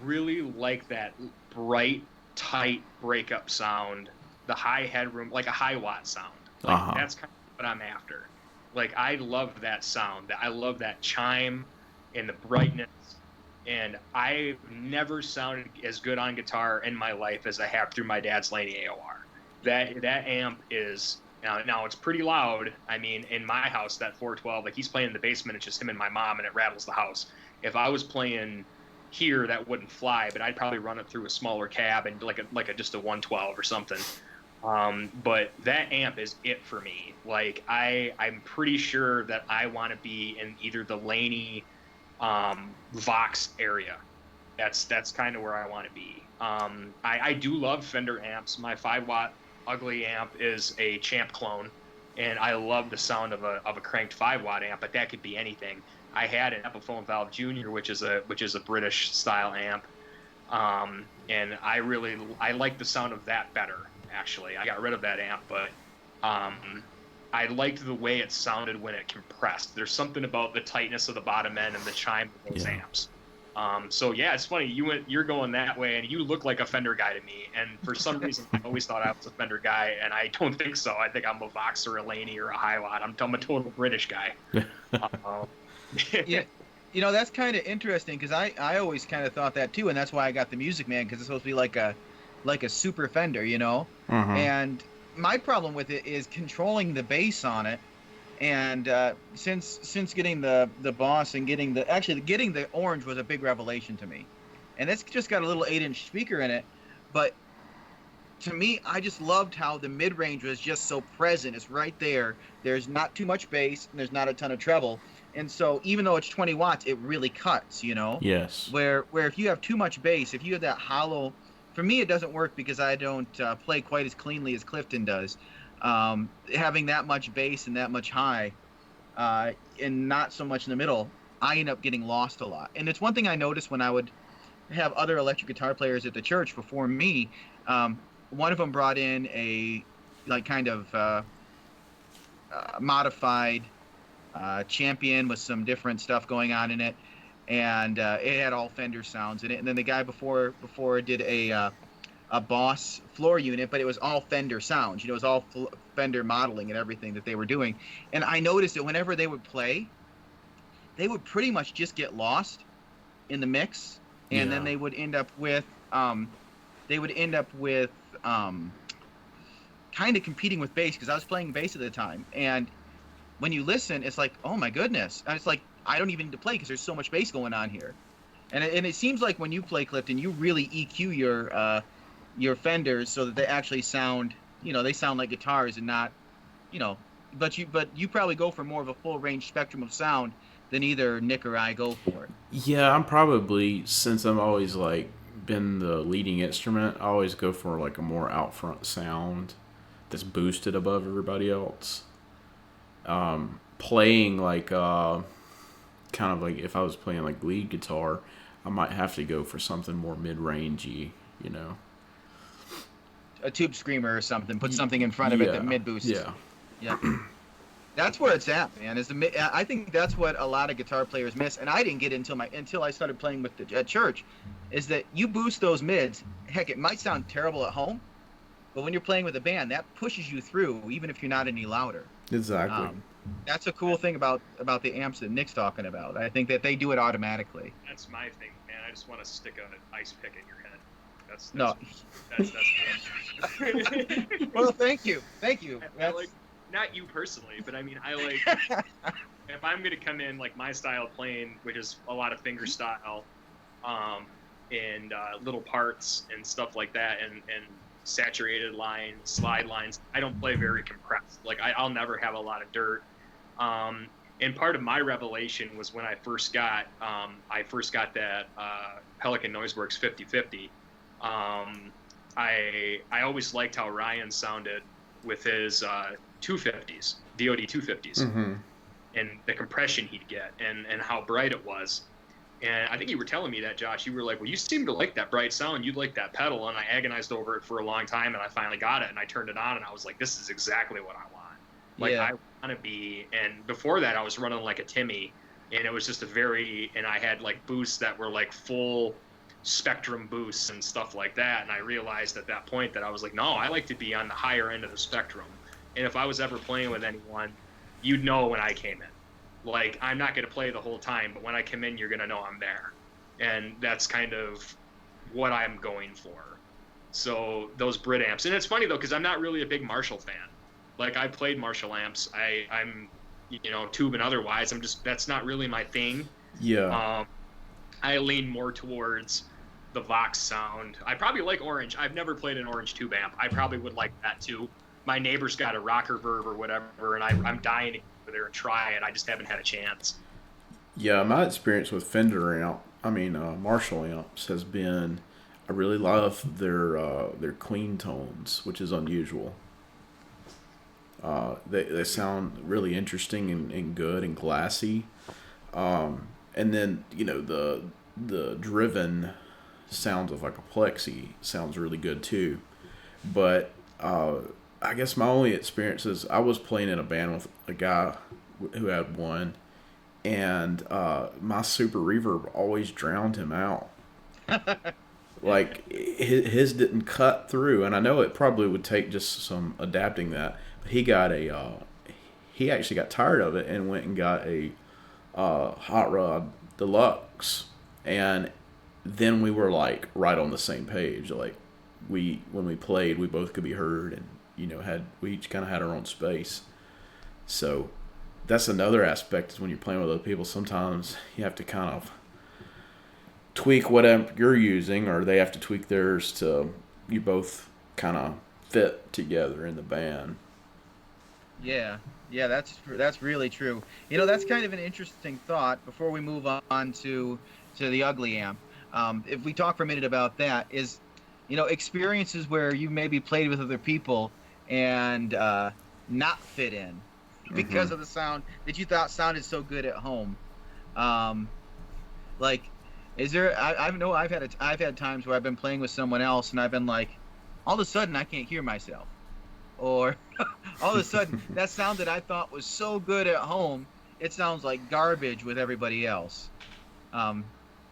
really like that bright, tight breakup sound, the high headroom, like a high watt sound. Like, that's kind of what I'm after. Like, I love that sound. I love that chime and the brightness. And I've never sounded as good on guitar in my life as I have through my dad's Laney AOR. That amp is... Now it's pretty loud. I mean, in my house, that 412, like, he's playing in the basement. It's just him and my mom, and it rattles the house. If I was playing here, that wouldn't fly, but I'd probably run it through a smaller cab and just a 112 or something. But that amp is it for me. Like, I'm pretty sure that I want to be in either the Laney Vox area. That's kind of where I want to be. I do love Fender amps. My 5-watt ugly amp is a Champ clone, and I love the sound of a cranked 5-watt amp, but that could be anything. I had an Epiphone Valve Junior, which is a British style amp, and I like the sound of that better. Actually, I got rid of that amp, but I liked the way it sounded when it compressed. There's something about the tightness of the bottom end and the chime of those amps. So yeah, it's funny. You're going that way, and you look like a Fender guy to me. And for some reason, I always thought I was a Fender guy, and I don't think so. I think I'm a Vox or a Laney or a Highlight. I'm a total British guy. Yeah, that's kind of interesting, because I always kind of thought that too, and that's why I got the Music Man, because it's supposed to be like a super Fender, Mm-hmm. And my problem with it is controlling the bass on it. And since getting the Boss and getting the orange was a big revelation to me. and it's just got a little 8-inch speaker in it. But to me, I just loved how the mid range was just so present. It's right there. There's not too much bass, and there's not a ton of treble. And so even though it's 20 watts, it really cuts. Yes. Where if you have too much bass, if you have that hollow, for me it doesn't work because I don't play quite as cleanly as Clifton does. Having that much bass and that much high, and not so much in the middle, I end up getting lost a lot. And it's one thing I noticed when I would have other electric guitar players at the church before me. One of them brought in a kind of modified Champion with some different stuff going on in it, and it had all Fender sounds in it. And then the guy before did a Boss floor unit, but it was all Fender sounds. It was all Fender modeling and everything that they were doing. And I noticed that whenever they would play, they would pretty much just get lost in the mix, and then they would end up with kind of competing with bass, because I was playing bass at the time. And when you listen, it's like, oh my goodness, and it's like I don't even need to play because there's so much bass going on here. And it seems like when you play, Clifton, you really EQ your Fenders so that they actually sound, they sound like guitars and not, but you probably go for more of a full range spectrum of sound than either Nick or I go for. Yeah, I'm probably, since I'm always like been the leading instrument, I always go for like a more out front sound that's boosted above everybody else. Playing like kind of like if I was playing like lead guitar, I might have to go for something more mid-rangey, A tube screamer or something. Put something in front of it that mid boosts. Yeah. That's where it's at, man. I think that's what a lot of guitar players miss, and I didn't get it until I started playing at church, is that you boost those mids. Heck, it might sound terrible at home, but when you're playing with a band, that pushes you through, even if you're not any louder. Exactly. That's a cool thing about the amps that Nick's talking about. I think that they do it automatically. That's my thing, man. I just want to stick an ice pick in your head. That's Well, thank you. Not you personally, but I mean, I like if I'm gonna come in like my style of playing, which is a lot of finger style, and little parts and stuff like that, and saturated lines, slide lines. I don't play very compressed. Like I'll never have a lot of dirt. And part of my revelation was when I first got that Pelican Noiseworks 5050. I always liked how Ryan sounded with his 250s, DoD 250s, and the compression he'd get, and how bright it was. And I think you were telling me that, Josh. You were like, well, you seem to like that bright sound. You like that pedal. And I agonized over it for a long time, and I finally got it, and I turned it on, and I was like, this is exactly what I want. Like, I want to be. And before that, I was running like a Timmy, and it was just and I had like boosts that were like full spectrum boosts and stuff like that. And I realized at that point that I was like, no, I like to be on the higher end of the spectrum. And if I was ever playing with anyone, you'd know when I came in. Like, I'm not going to play the whole time, but when I come in, you're going to know I'm there. And that's kind of what I'm going for. So those Brit amps. And it's funny, though, because I'm not really a big Marshall fan. Like, I played Marshall amps. I'm, tube and otherwise. That's not really my thing. Yeah. I lean more towards the Vox sound. I probably like Orange. I've never played an Orange tube amp. I probably would like that, too. My neighbor's got a Rocker Verb or whatever, and I'm dying to go there and try it. I just haven't had a chance. Yeah, my experience with Marshall amps has been, I really love their clean tones, which is unusual. They sound really interesting and good and glassy. And then, the driven sounds of like a Plexi sounds really good too. But I guess my only experience is I was playing in a band with a guy who had one, and my super reverb always drowned him out. Like his didn't cut through, and I know it probably would take just some adapting that. But he actually got tired of it and went and got a Hot Rod Deluxe, and then we were like right on the same page. Like when we played, we both could be heard, and we each kind of had our own space. So that's another aspect, is when you're playing with other people, sometimes you have to kind of tweak what amp you're using, or they have to tweak theirs to you both kind of fit together in the band. Yeah, yeah, that's really true. You know, that's kind of an interesting thought. Before we move on to the ugly amp, if we talk for a minute about that, is you know experiences where you maybe played with other people and not fit in Hmm. because of the sound that you thought sounded so good at home. Um, like, is there? I know I've had times where I've been playing with someone else and I've been like, all of a sudden I can't hear myself, or all of a sudden that sound that I thought was so good at home, it sounds like garbage with everybody else. Um,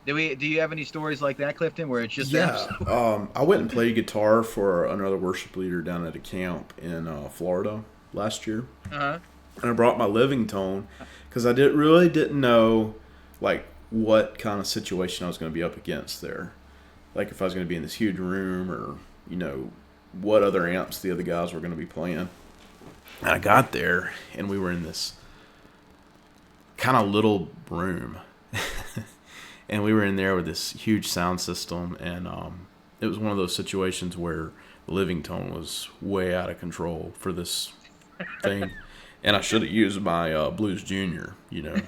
do you have any stories like that, Clifton, where it's just Yeah, absolute? I went and played guitar for another worship leader down at a camp in Florida last year, Uh-huh. and I brought my living tone because I didn't know like what kind of situation I was going to be up against there, like if I was going to be in this huge room or you know what other amps the other guys were going to be playing. And I got there, and we were in this kind of little room, and we were in there with this huge sound system, and it was one of those situations where the living tone was way out of control for this thing, and I should have used my Blues Junior, you know.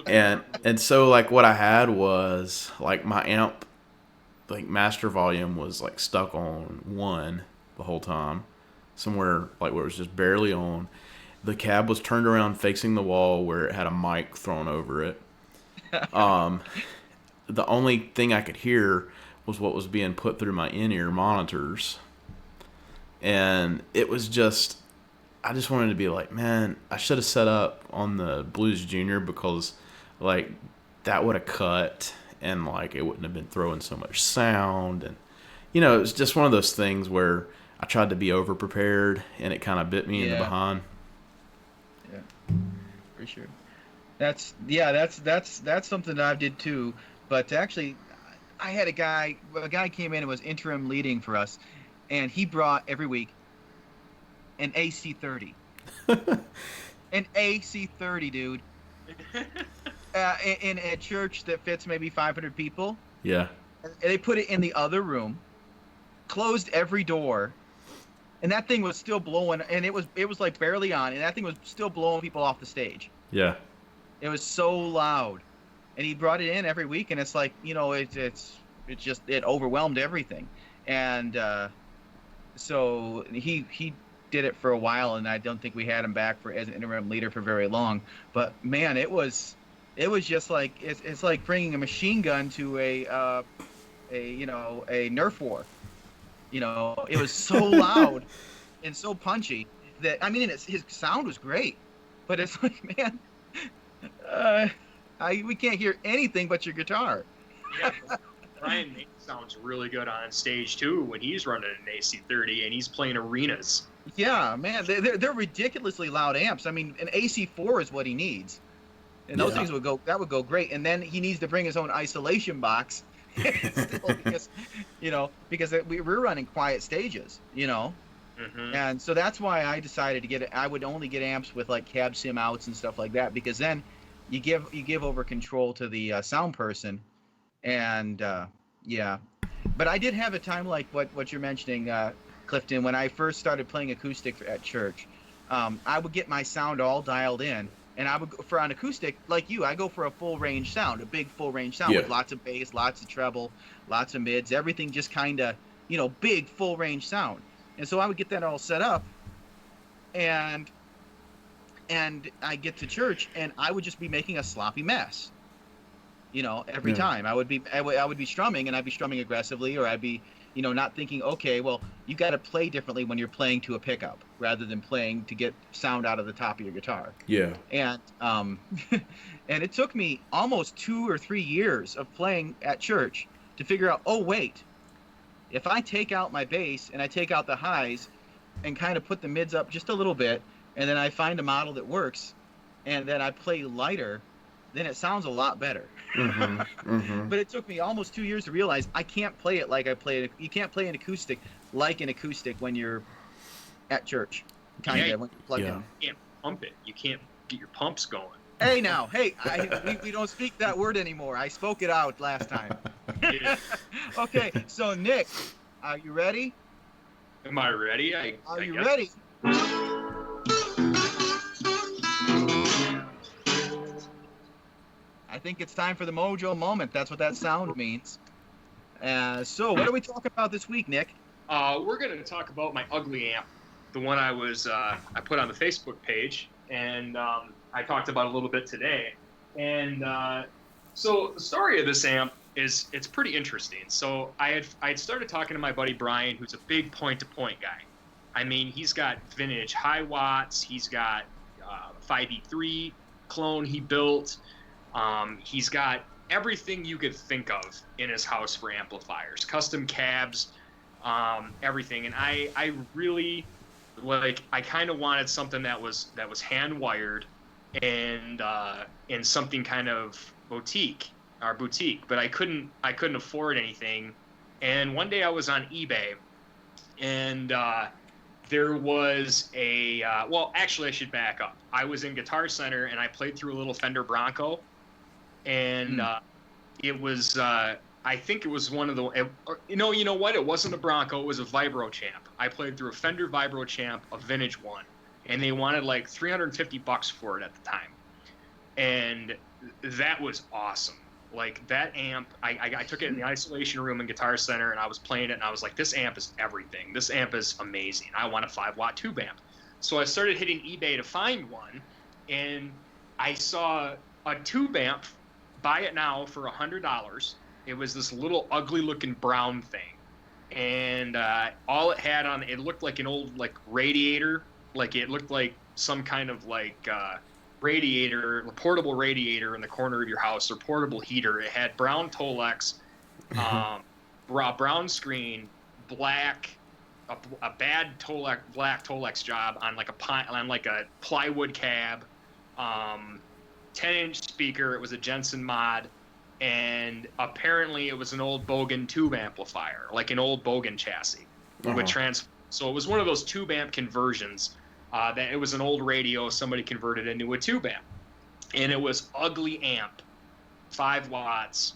And so like what I had was like my amp like master volume was like stuck on one the whole time, somewhere like where it was just barely on. The cab was turned around facing the wall where it had a mic thrown over it. Um, the only thing I could hear was what was being put through my in-ear monitors, and it was just I just wanted to be like, man, I should have set up on the Blues Junior because like that would have cut and like it wouldn't have been throwing so much sound, and you know it was just one of those things where I tried to be over prepared and it kind of bit me in the Yeah, behind. yeah, for sure. That's something that I did too. But actually, I had a guy came in and was interim leading for us, and he brought every week an AC30, an AC30, dude, in a church that fits maybe 500 people. Yeah, And they put it in the other room, closed every door, and that thing was still blowing, and it was like barely on, and that thing was still blowing people off the stage. yeah, It was so loud, and he brought it in every week, and it's like it's just it overwhelmed everything, and so he did it for a while, and I don't think we had him back for as an interim leader for very long. But man, it was just like it's like bringing a machine gun to a Nerf war. You know, it was so loud and so punchy that I mean, his sound was great, but it's like, man, uh, we can't hear anything but your guitar. Yeah, Brian May sounds really good on stage too when he's running an AC30 and he's playing arenas. Yeah, man, they're ridiculously loud amps. I mean, an AC4 is what he needs, and those yeah, things would go great. And then he needs to bring his own isolation box, still because we're running quiet stages, Hmm. and so that's why I decided to get it. I would only get amps with like cab sim outs and stuff like that, because then you give over control to the sound person, and yeah. But I did have a time like what you're mentioning, Clifton, when I first started playing acoustic at church. I would get my sound all dialed in, and I would go for an acoustic like you. I go for a full range sound, a big full range sound yeah. with lots of bass, lots of treble, lots of mids, everything just kind of big full range sound. And so I would get that all set up, and I get to church, and I would just be making a sloppy mess. Every Yeah. time I would be strumming, and I'd be strumming aggressively, or I'd be not thinking, okay, well, you got to play differently when you're playing to a pickup rather than playing to get sound out of the top of your guitar. Yeah. And and it took me almost 2 or 3 years of playing at church to figure out, oh wait, if I take out my bass and I take out the highs and kind of put the mids up just a little bit, and then I find a model that works, and then I play lighter, then it sounds a lot better. Mhm. Mhm. But it took me almost 2 years to realize I can't play it like I play it. You can't play an acoustic like an acoustic when you're at church, kind Yeah, of when you're plugged Yeah. in. you can't pump it. You can't get your pumps going. Hey now, hey, we don't speak that word anymore. I spoke it out last time. Okay, so Nick, are you ready? Am I ready? Are I you guess. ready? I think it's time for the mojo moment. That's what that sound means. So what are we talking about this week, Nick? We're going to talk about my ugly amp, the one I put on the Facebook page, and I talked about a little bit today. And so the story of this amp is it's pretty interesting. So I had started talking to my buddy Brian, who's a big point-to-point guy. I mean, he's got vintage high watts. He's got 5E3 clone he built. He's got everything you could think of in his house for amplifiers, custom cabs, everything. And I really like. I kind of wanted something that was hand wired and something kind of boutique, but I couldn't afford anything. And one day I was on eBay, and there was a well, actually, I should back up. I was in Guitar Center and I played through a little Fender Bronco, and it was I think it was one of the you know what, it wasn't a Bronco, it was a Vibro Champ. I played through a Fender Vibro Champ, a vintage one, and they wanted like $350 for it at the time, and that was awesome. Like that amp, I took it in the isolation room in Guitar Center and I was playing it and I was like, this amp is everything. This amp is amazing. I want a 5-watt tube amp. So I started hitting eBay to find one, and I saw a tube amp, buy it now for $100. It was this little ugly looking brown thing, and all it had on it looked like an old like radiator, like it looked like some kind of like radiator, a portable radiator in the corner of your house, or portable heater. It had brown Tolex, brown screen, black, a bad Tolex, black Tolex job on like a plywood cab, 10-inch speaker. It was a Jensen mod, and apparently it was an old Bogan tube amplifier, like an old Bogan chassis with So it was one of those tube amp conversions. That it was an old radio somebody converted into a tube amp, and it was ugly amp, 5 watts,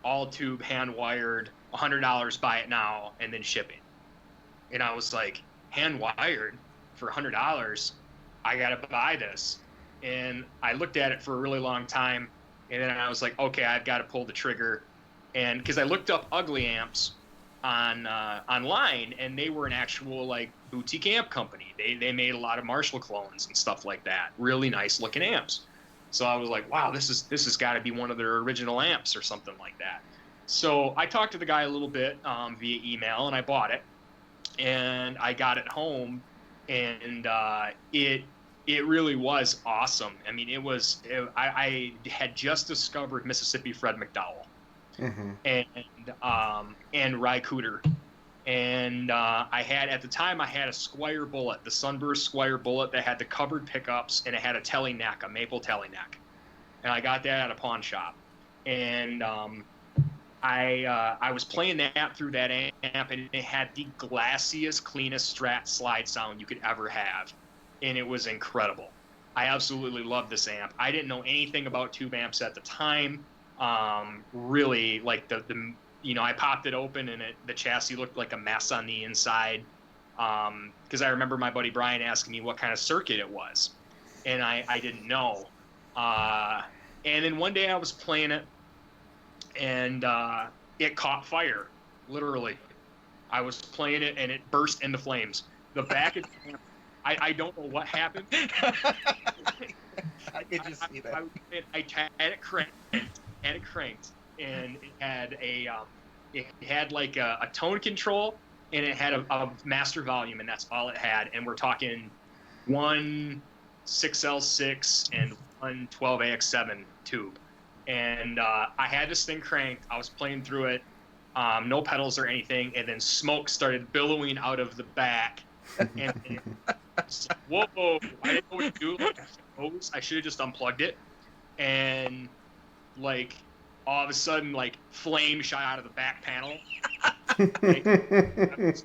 all tube, hand wired, $100, buy it now, and then shipping. And I was like, hand wired for $100, I gotta buy this. And I looked at it for a really long time, and then I was like, okay, I've got to pull the trigger. And because I looked up ugly amps on online, and they were an actual like boutique amp company. They made a lot of Marshall clones and stuff like that. Really nice looking amps. So I was like, wow, this has got to be one of their original amps or something like that. So I talked to the guy a little bit via email, and I bought it, and I got it home, and it really was awesome. I mean, I had just discovered Mississippi Fred McDowell. And Ry Cooter, and I had a Squire Bullet, the Sunburst Squire Bullet that had the covered pickups, and it had a telly neck, a maple telly neck, and I got that at a pawn shop, and I was playing that through that amp, and it had the glassiest, cleanest Strat slide sound you could ever have, and it was incredible. I absolutely loved this amp. I didn't know anything about tube amps at the time. Really, like the I popped it open, and the chassis looked like a mess on the inside, because I remember my buddy Brian asking me what kind of circuit it was, and I didn't know. And then one day I was playing it, and it caught fire, literally. I was playing it, and it burst into flames. The back of the amp, I don't know what happened. I could just see that. I had it cranked, and it had like a tone control, and it had a master volume, and that's all it had. And we're talking one 6L6 and one 12AX7 tube. And I had this thing cranked. I was playing through it, no pedals or anything, and then smoke started billowing out of the back. And whoa! I didn't know what to do. Like, I should have just unplugged it, and like all of a sudden, like flame shot out of the back panel. It was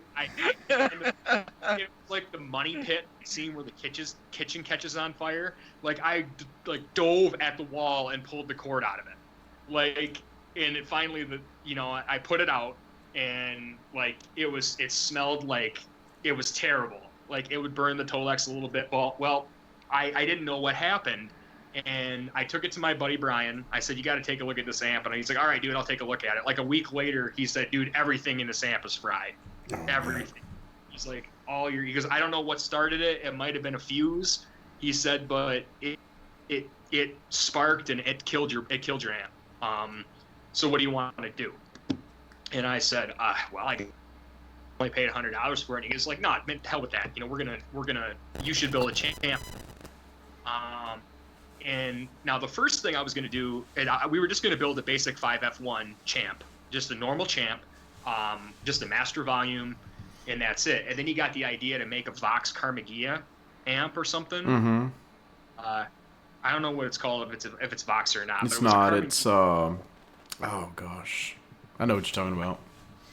like the money pit scene where the kitchen catches on fire. Like I dove at the wall and pulled the cord out of it. Like, and it finally I put it out, and like it smelled like it was terrible. Like it would burn the Tolex a little bit. Well, I didn't know what happened. And I took it to my buddy Brian. I said, you got to take a look at this amp. And he's like, all right, dude, I'll take a look at it. Like a week later, he said, dude, everything in this amp is fried. Everything. He's like, he goes, I don't know what started it. It might have been a fuse. He said, but it sparked and it killed your amp. So what do you want to do? And I said, well, I only paid $100 for it. And he was like, no, the hell with that. You should build a champ. And now the first thing I was going to do, we were just going to build a basic 5F1 champ, just a normal champ, just a master volume, and that's it. And then he got the idea to make a Vox Carmagia amp or something. Mm-hmm. I don't know what it's called, if it's Vox or not. It's but not. It's oh gosh, I know what you're talking about.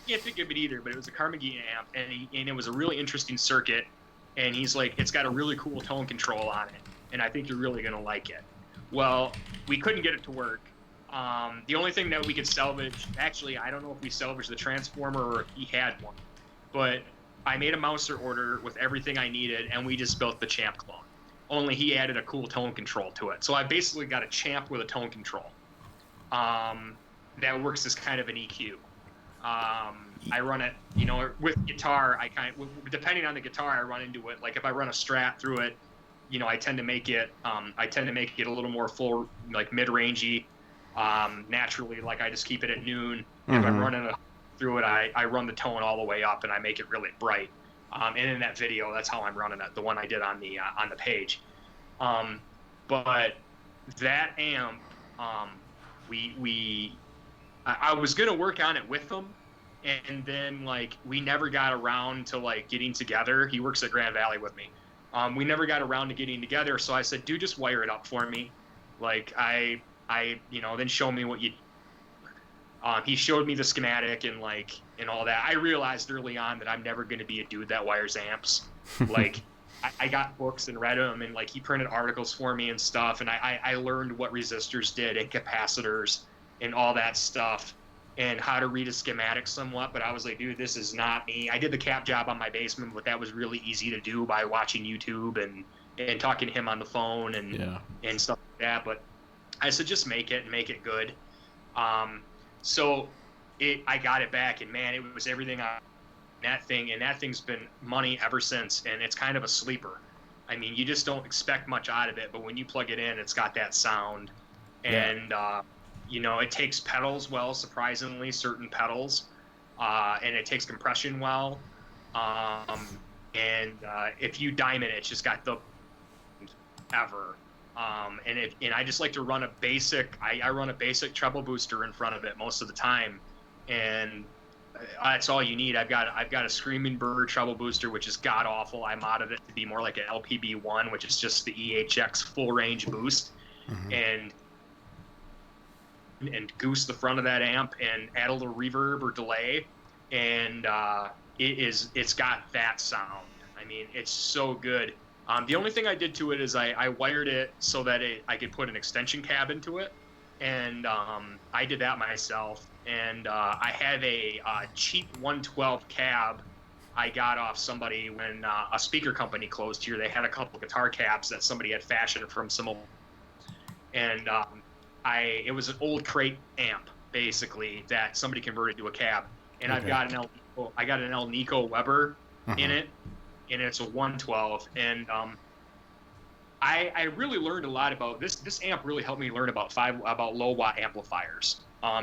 I can't think of it either, but it was a Carmagia amp, and it was a really interesting circuit. And he's like, it's got a really cool tone control on it, and I think you're really going to like it. Well, we couldn't get it to work. The only thing that we could salvage, actually, I don't know if we salvaged the transformer or if he had one, but I made a Mouser order with everything I needed, and we just built the champ clone. Only he added a cool tone control to it. So I basically got a champ with a tone control that works as kind of an EQ. I run it, with guitar. Depending on the guitar, I run into it. Like if I run a Strat through it, I tend to make it a little more full, like mid-rangey. Naturally, like I just keep it at noon. Mm-hmm. If I'm running through it, I run the tone all the way up and I make it really bright. And in that video, that's how I'm running it. The one I did on the page. But that amp, I was gonna work on it with him, and then like we never got around to like getting together. He works at Grand Valley with me. We never got around to getting together, so I said, dude, just wire it up for me. Like I then show me what you. He showed me the schematic and all that. I realized early on that I'm never going to be a dude that wires amps. Like I got books and read them, and like he printed articles for me and stuff, and I learned what resistors did and capacitors and all that stuff and how to read a schematic somewhat. But I was like, dude, this is not me. I did the cap job on my basement, but that was really easy to do by watching YouTube and talking to him on the phone and stuff like that. But I said, just make it and make it good. So I got it back, and man, it was everything on that thing, and that thing's been money ever since, and it's kind of a sleeper. I mean, you just don't expect much out of it, but when you plug it in, it's got that sound. And it takes pedals well, surprisingly, certain pedals, and it takes compression well. And if you diamond it, it's just got the ever. And I just like to run a basic. I run a basic treble booster in front of it most of the time, and that's all you need. I've got a Screaming Bird treble booster, which is god awful. I modded it to be more like an LPB1, which is just the EHX full range boost, and goose the front of that amp and add a little reverb or delay, and it's got that sound. I mean, it's so good. The only thing I did to it is I wired it so that I could put an extension cab into it, and I did that myself. And I have a cheap 112 cab I got off somebody when a speaker company closed here. They had a couple guitar cabs that somebody had fashioned from some old, and it was an old crate amp basically that somebody converted to a cab. And I've got an El Nico Weber in it. And it's a 112, and I really learned a lot about this. This amp really helped me learn about low watt amplifiers.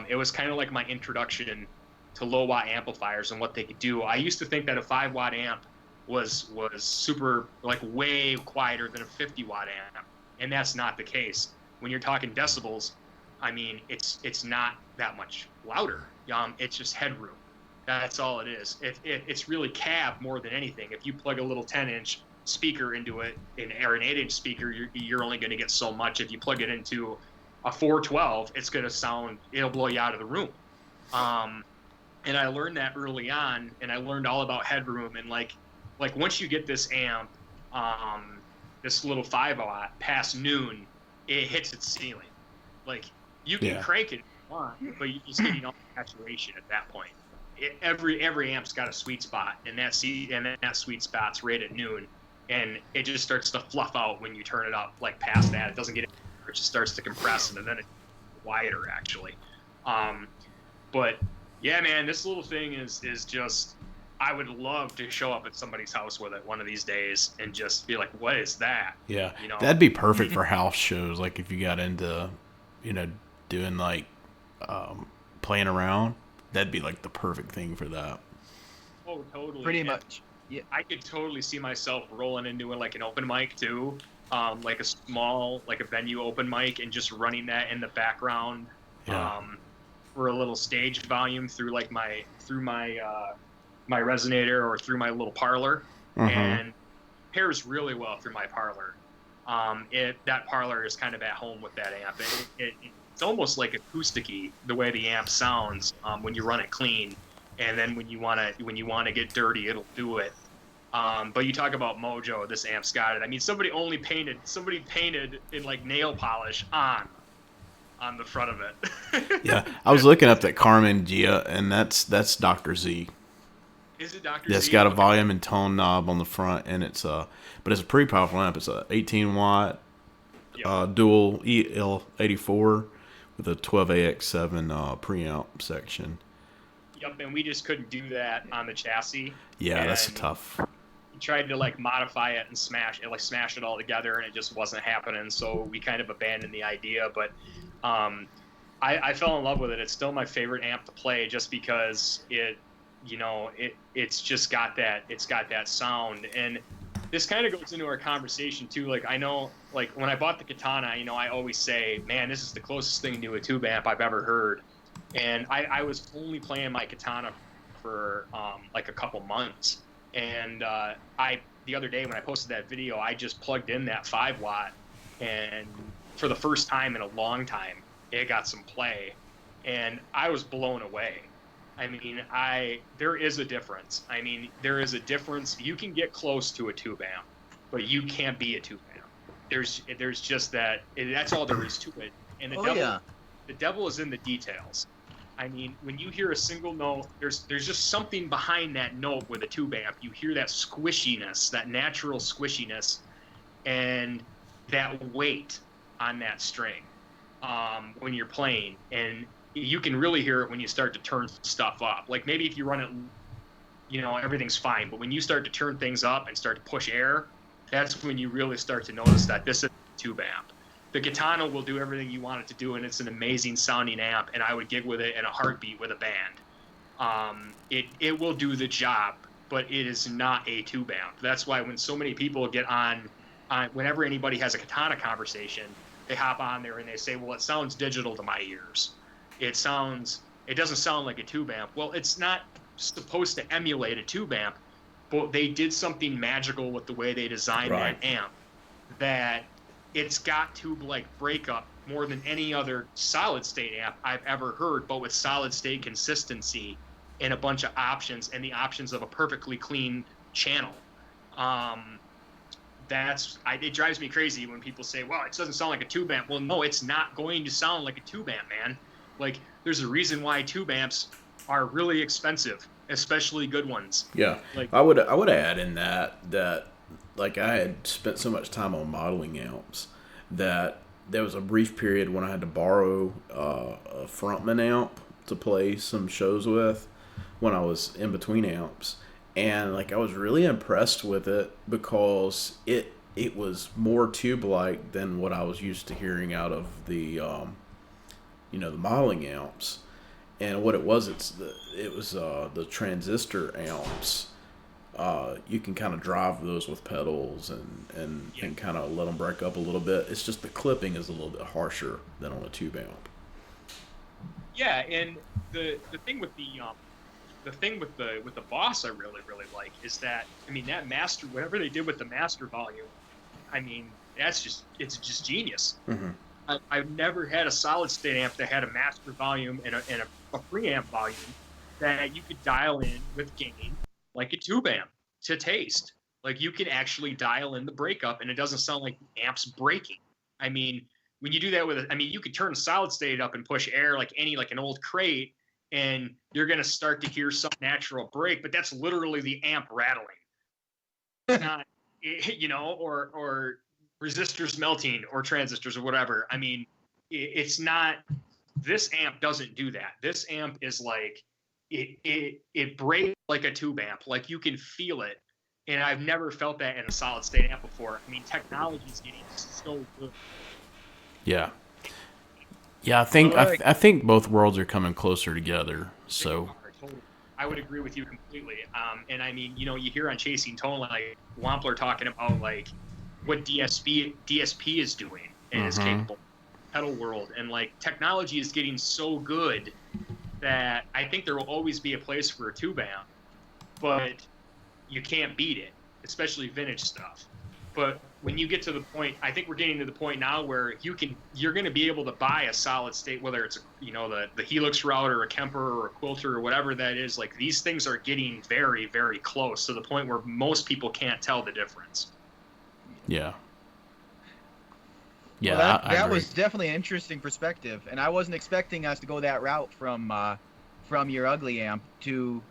It was kind of like my introduction to low watt amplifiers and what they could do. I used to think that a 5 watt amp was super, like, way quieter than a 50 watt amp, and that's not the case. When you're talking decibels, I mean, it's not that much louder. It's just headroom. That's all it is. It's really cab more than anything. If you plug a little 10-inch speaker into it, or an 8-inch speaker, you're only going to get so much. If you plug it into a 412, it's going to it'll blow you out of the room. And I learned that early on, and I learned all about headroom. And like like once you get this amp, this little 5-watt past noon, it hits its ceiling. Like you can crank it if you want, but you're just getting all the saturation at that point. Every amp's got a sweet spot, and that sweet spot's right at noon, and it just starts to fluff out when you turn it up. Like past that, it doesn't get, it just starts to compress, and then it's wider actually. But yeah, man, this little thing is just, I would love to show up at somebody's house with it one of these days and just be like, what is that? Yeah, you know, that'd be perfect for house shows. Like if you got into, doing like playing around, that'd be like the perfect thing for that. Oh, totally. Pretty much. Yeah. I could totally see myself rolling into like an open mic too, like a small, like a venue open mic, and just running that in the background, for a little stage volume through like my my resonator or through my little parlor, and pairs really well through my parlor. That parlor is kind of at home with that amp. It's almost like acousticy the way the amp sounds when you run it clean, and then when you want to get dirty, it'll do it. But you talk about mojo, this amp's got it. I mean, somebody painted in like nail polish on the front of it. Yeah, I was looking up that Carmen Gia, and that's Dr. Z. Is it Dr. Z? Yeah, it's got a volume and tone knob on the front, and but it's a pretty powerful amp. It's a 18 watt dual EL84 with a 12AX7 preamp section. Yep, and we just couldn't do that on the chassis. Yeah, that's tough. We tried to like modify it and smash it all together, and it just wasn't happening. So we kind of abandoned the idea. But I fell in love with it. It's still my favorite amp to play, just because it's just got that sound. And this kind of goes into our conversation too. Like, I know, like when I bought the Katana, I always say, man, this is the closest thing to a tube amp I've ever heard. And I was only playing my Katana for like a couple months. And the other day when I posted that video, I just plugged in that 5-watt, and for the first time in a long time, it got some play, and I was blown away. I mean, there is a difference. There is a difference. You can get close to a tube amp, but you can't be a tube amp. There's just that. That's all there is to it. And the devil is in the details. When you hear a single note, there's just something behind that note with a tube amp. You hear that squishiness, that natural squishiness, and that weight on that string when you're playing. And you can really hear it when you start to turn stuff up. Like maybe if you run it, everything's fine. But when you start to turn things up and start to push air, that's when you really start to notice that this is a tube amp. The Katana will do everything you want it to do, and it's an amazing sounding amp, and I would gig with it in a heartbeat with a band. It will do the job, but it is not a tube amp. That's why when so many people get on whenever anybody has a Katana conversation, they hop on there and they say, well, it sounds digital to my ears. It doesn't sound like a tube amp. Well, it's not supposed to emulate a tube amp, but they did something magical with the way they designed that amp, that it's got tube-like breakup more than any other solid-state amp I've ever heard, but with solid-state consistency and a bunch of options, and the options of a perfectly clean channel. It drives me crazy when people say, well, it doesn't sound like a tube amp. Well, no, it's not going to sound like a tube amp, man. Like, there's a reason why tube amps are really expensive, especially good ones. Yeah, like I would add in that like I had spent so much time on modeling amps that there was a brief period when I had to borrow a frontman amp to play some shows with when I was in between amps, and like I was really impressed with it because it was more tube-like than what I was used to hearing out of the the modeling amps. And what it was, it was the transistor amps. You can kind of drive those with pedals and kind of let them break up a little bit. It's just the clipping is a little bit harsher than on a tube amp. Yeah, and the thing with the Boss I really like is that that master, whatever they did with the master volume, it's just genius. Mm-hmm. I've never had a solid state amp that had a master volume and a preamp volume that you could dial in with gain like a tube amp. to taste. Like you can actually dial in the breakup and it doesn't sound like the amp's breaking. I mean, when you do that with, you could turn solid state up and push air like an old crate, and you're going to start to hear some natural break, but that's literally the amp rattling. It's not, or resistors melting or transistors or whatever. I mean, it's not, this amp doesn't do that. This amp is like, it breaks like a tube amp. Like you can feel it. And I've never felt that in a solid state amp before. I mean, technology is getting so good. Yeah. Yeah, I think both worlds are coming closer together. So I would agree with you completely. And I mean, you hear on Chasing Tone like Wampler talking about like what DSP is doing and is capable of pedal world, and like technology is getting so good that I think there will always be a place for a tube amp, but you can't beat it, especially vintage stuff. But when you get to the point, I think we're getting to the point now where you're going to be able to buy a solid state, whether it's the Helix route or a Kemper or a Quilter or whatever that is. Like these things are getting very, very close to the point where most people can't tell the difference. Yeah. Yeah, well, I that agree. was definitely an interesting perspective, and I wasn't expecting us to go that route from your ugly amp to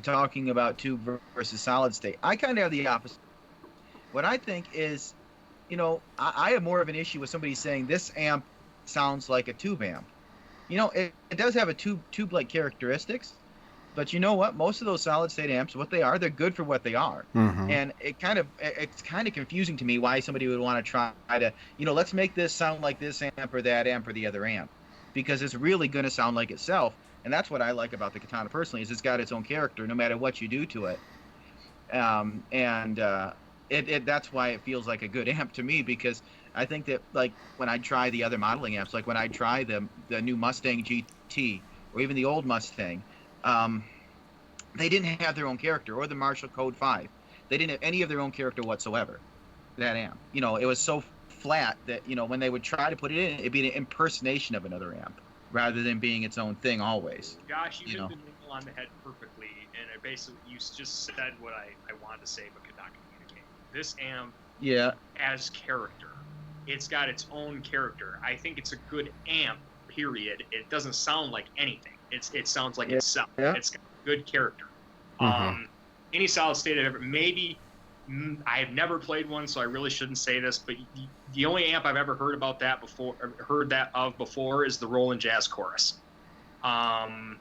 talking about tube versus solid state. I kind of have the opposite. What I think is, I have more of an issue with somebody saying this amp sounds like a tube amp. It does have a tube-like characteristics, but you know what? Most of those solid state amps, they're good for what they are. Mm-hmm. And it's kind of confusing to me why somebody would want to try to, let's make this sound like this amp or that amp or the other amp, because it's really going to sound like itself. And that's what I like about the Katana personally, is it's got its own character no matter what you do to it. That's why it feels like a good amp to me, because I think that like when I try the other modeling amps, like when I try the new Mustang GT or even the old Mustang, they didn't have their own character, or the Marshall Code 5. They didn't have any of their own character whatsoever, that amp. It was so flat that, when they would try to put it in, it'd be an impersonation of another amp rather than being its own thing always. Gosh, you hit the nail on the head perfectly, and you just said what I wanted to say but could not communicate. This amp has character. It's got its own character. I think it's a good amp, period. It doesn't sound like anything. It sounds like itself. Yeah. It's got good character. Any solid state I've ever, I have never played one, so I really shouldn't say this, but the only amp I've ever heard of before is the Roland Jazz Chorus. And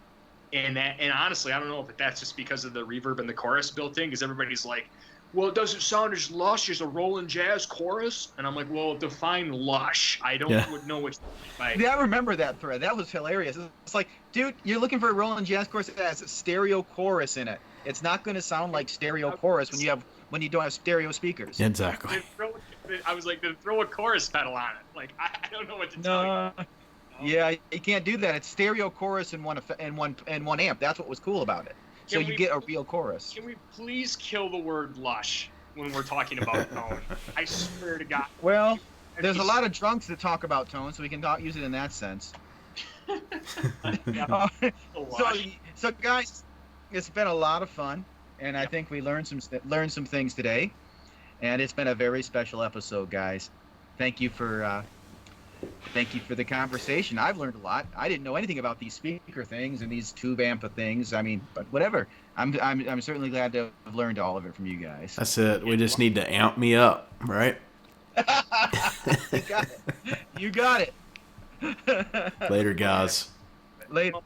honestly, I don't know if that's just because of the reverb and the chorus built in, because everybody's like, well, it doesn't sound as lush as a Roland Jazz Chorus. And I'm like, well, define lush. I don't know which. Yeah, I remember that thread. That was hilarious. It's like, dude, you're looking for a Roland Jazz Chorus that has a stereo chorus in it. It's not going to sound like stereo chorus when you don't have stereo speakers. Exactly. I was like, then throw a chorus pedal on it. Like, I don't know what to tell you. No. Yeah, you can't do that. It's stereo chorus and one amp. That's what was cool about it. So you get a real chorus. Can we please kill the word lush when we're talking about tone? I swear to God. Well, there's a lot of drunks that talk about tone, so we can not use it in that sense. So guys, it's been a lot of fun, and I think we learned some things today, and it's been a very special episode, guys. Thank you for the conversation. I've learned a lot. I didn't know anything about these speaker things and these tube amp things. I mean, but whatever. I'm certainly glad to have learned all of it from you guys. That's it. We just need to amp me up, right? You got it. Later, guys. Later.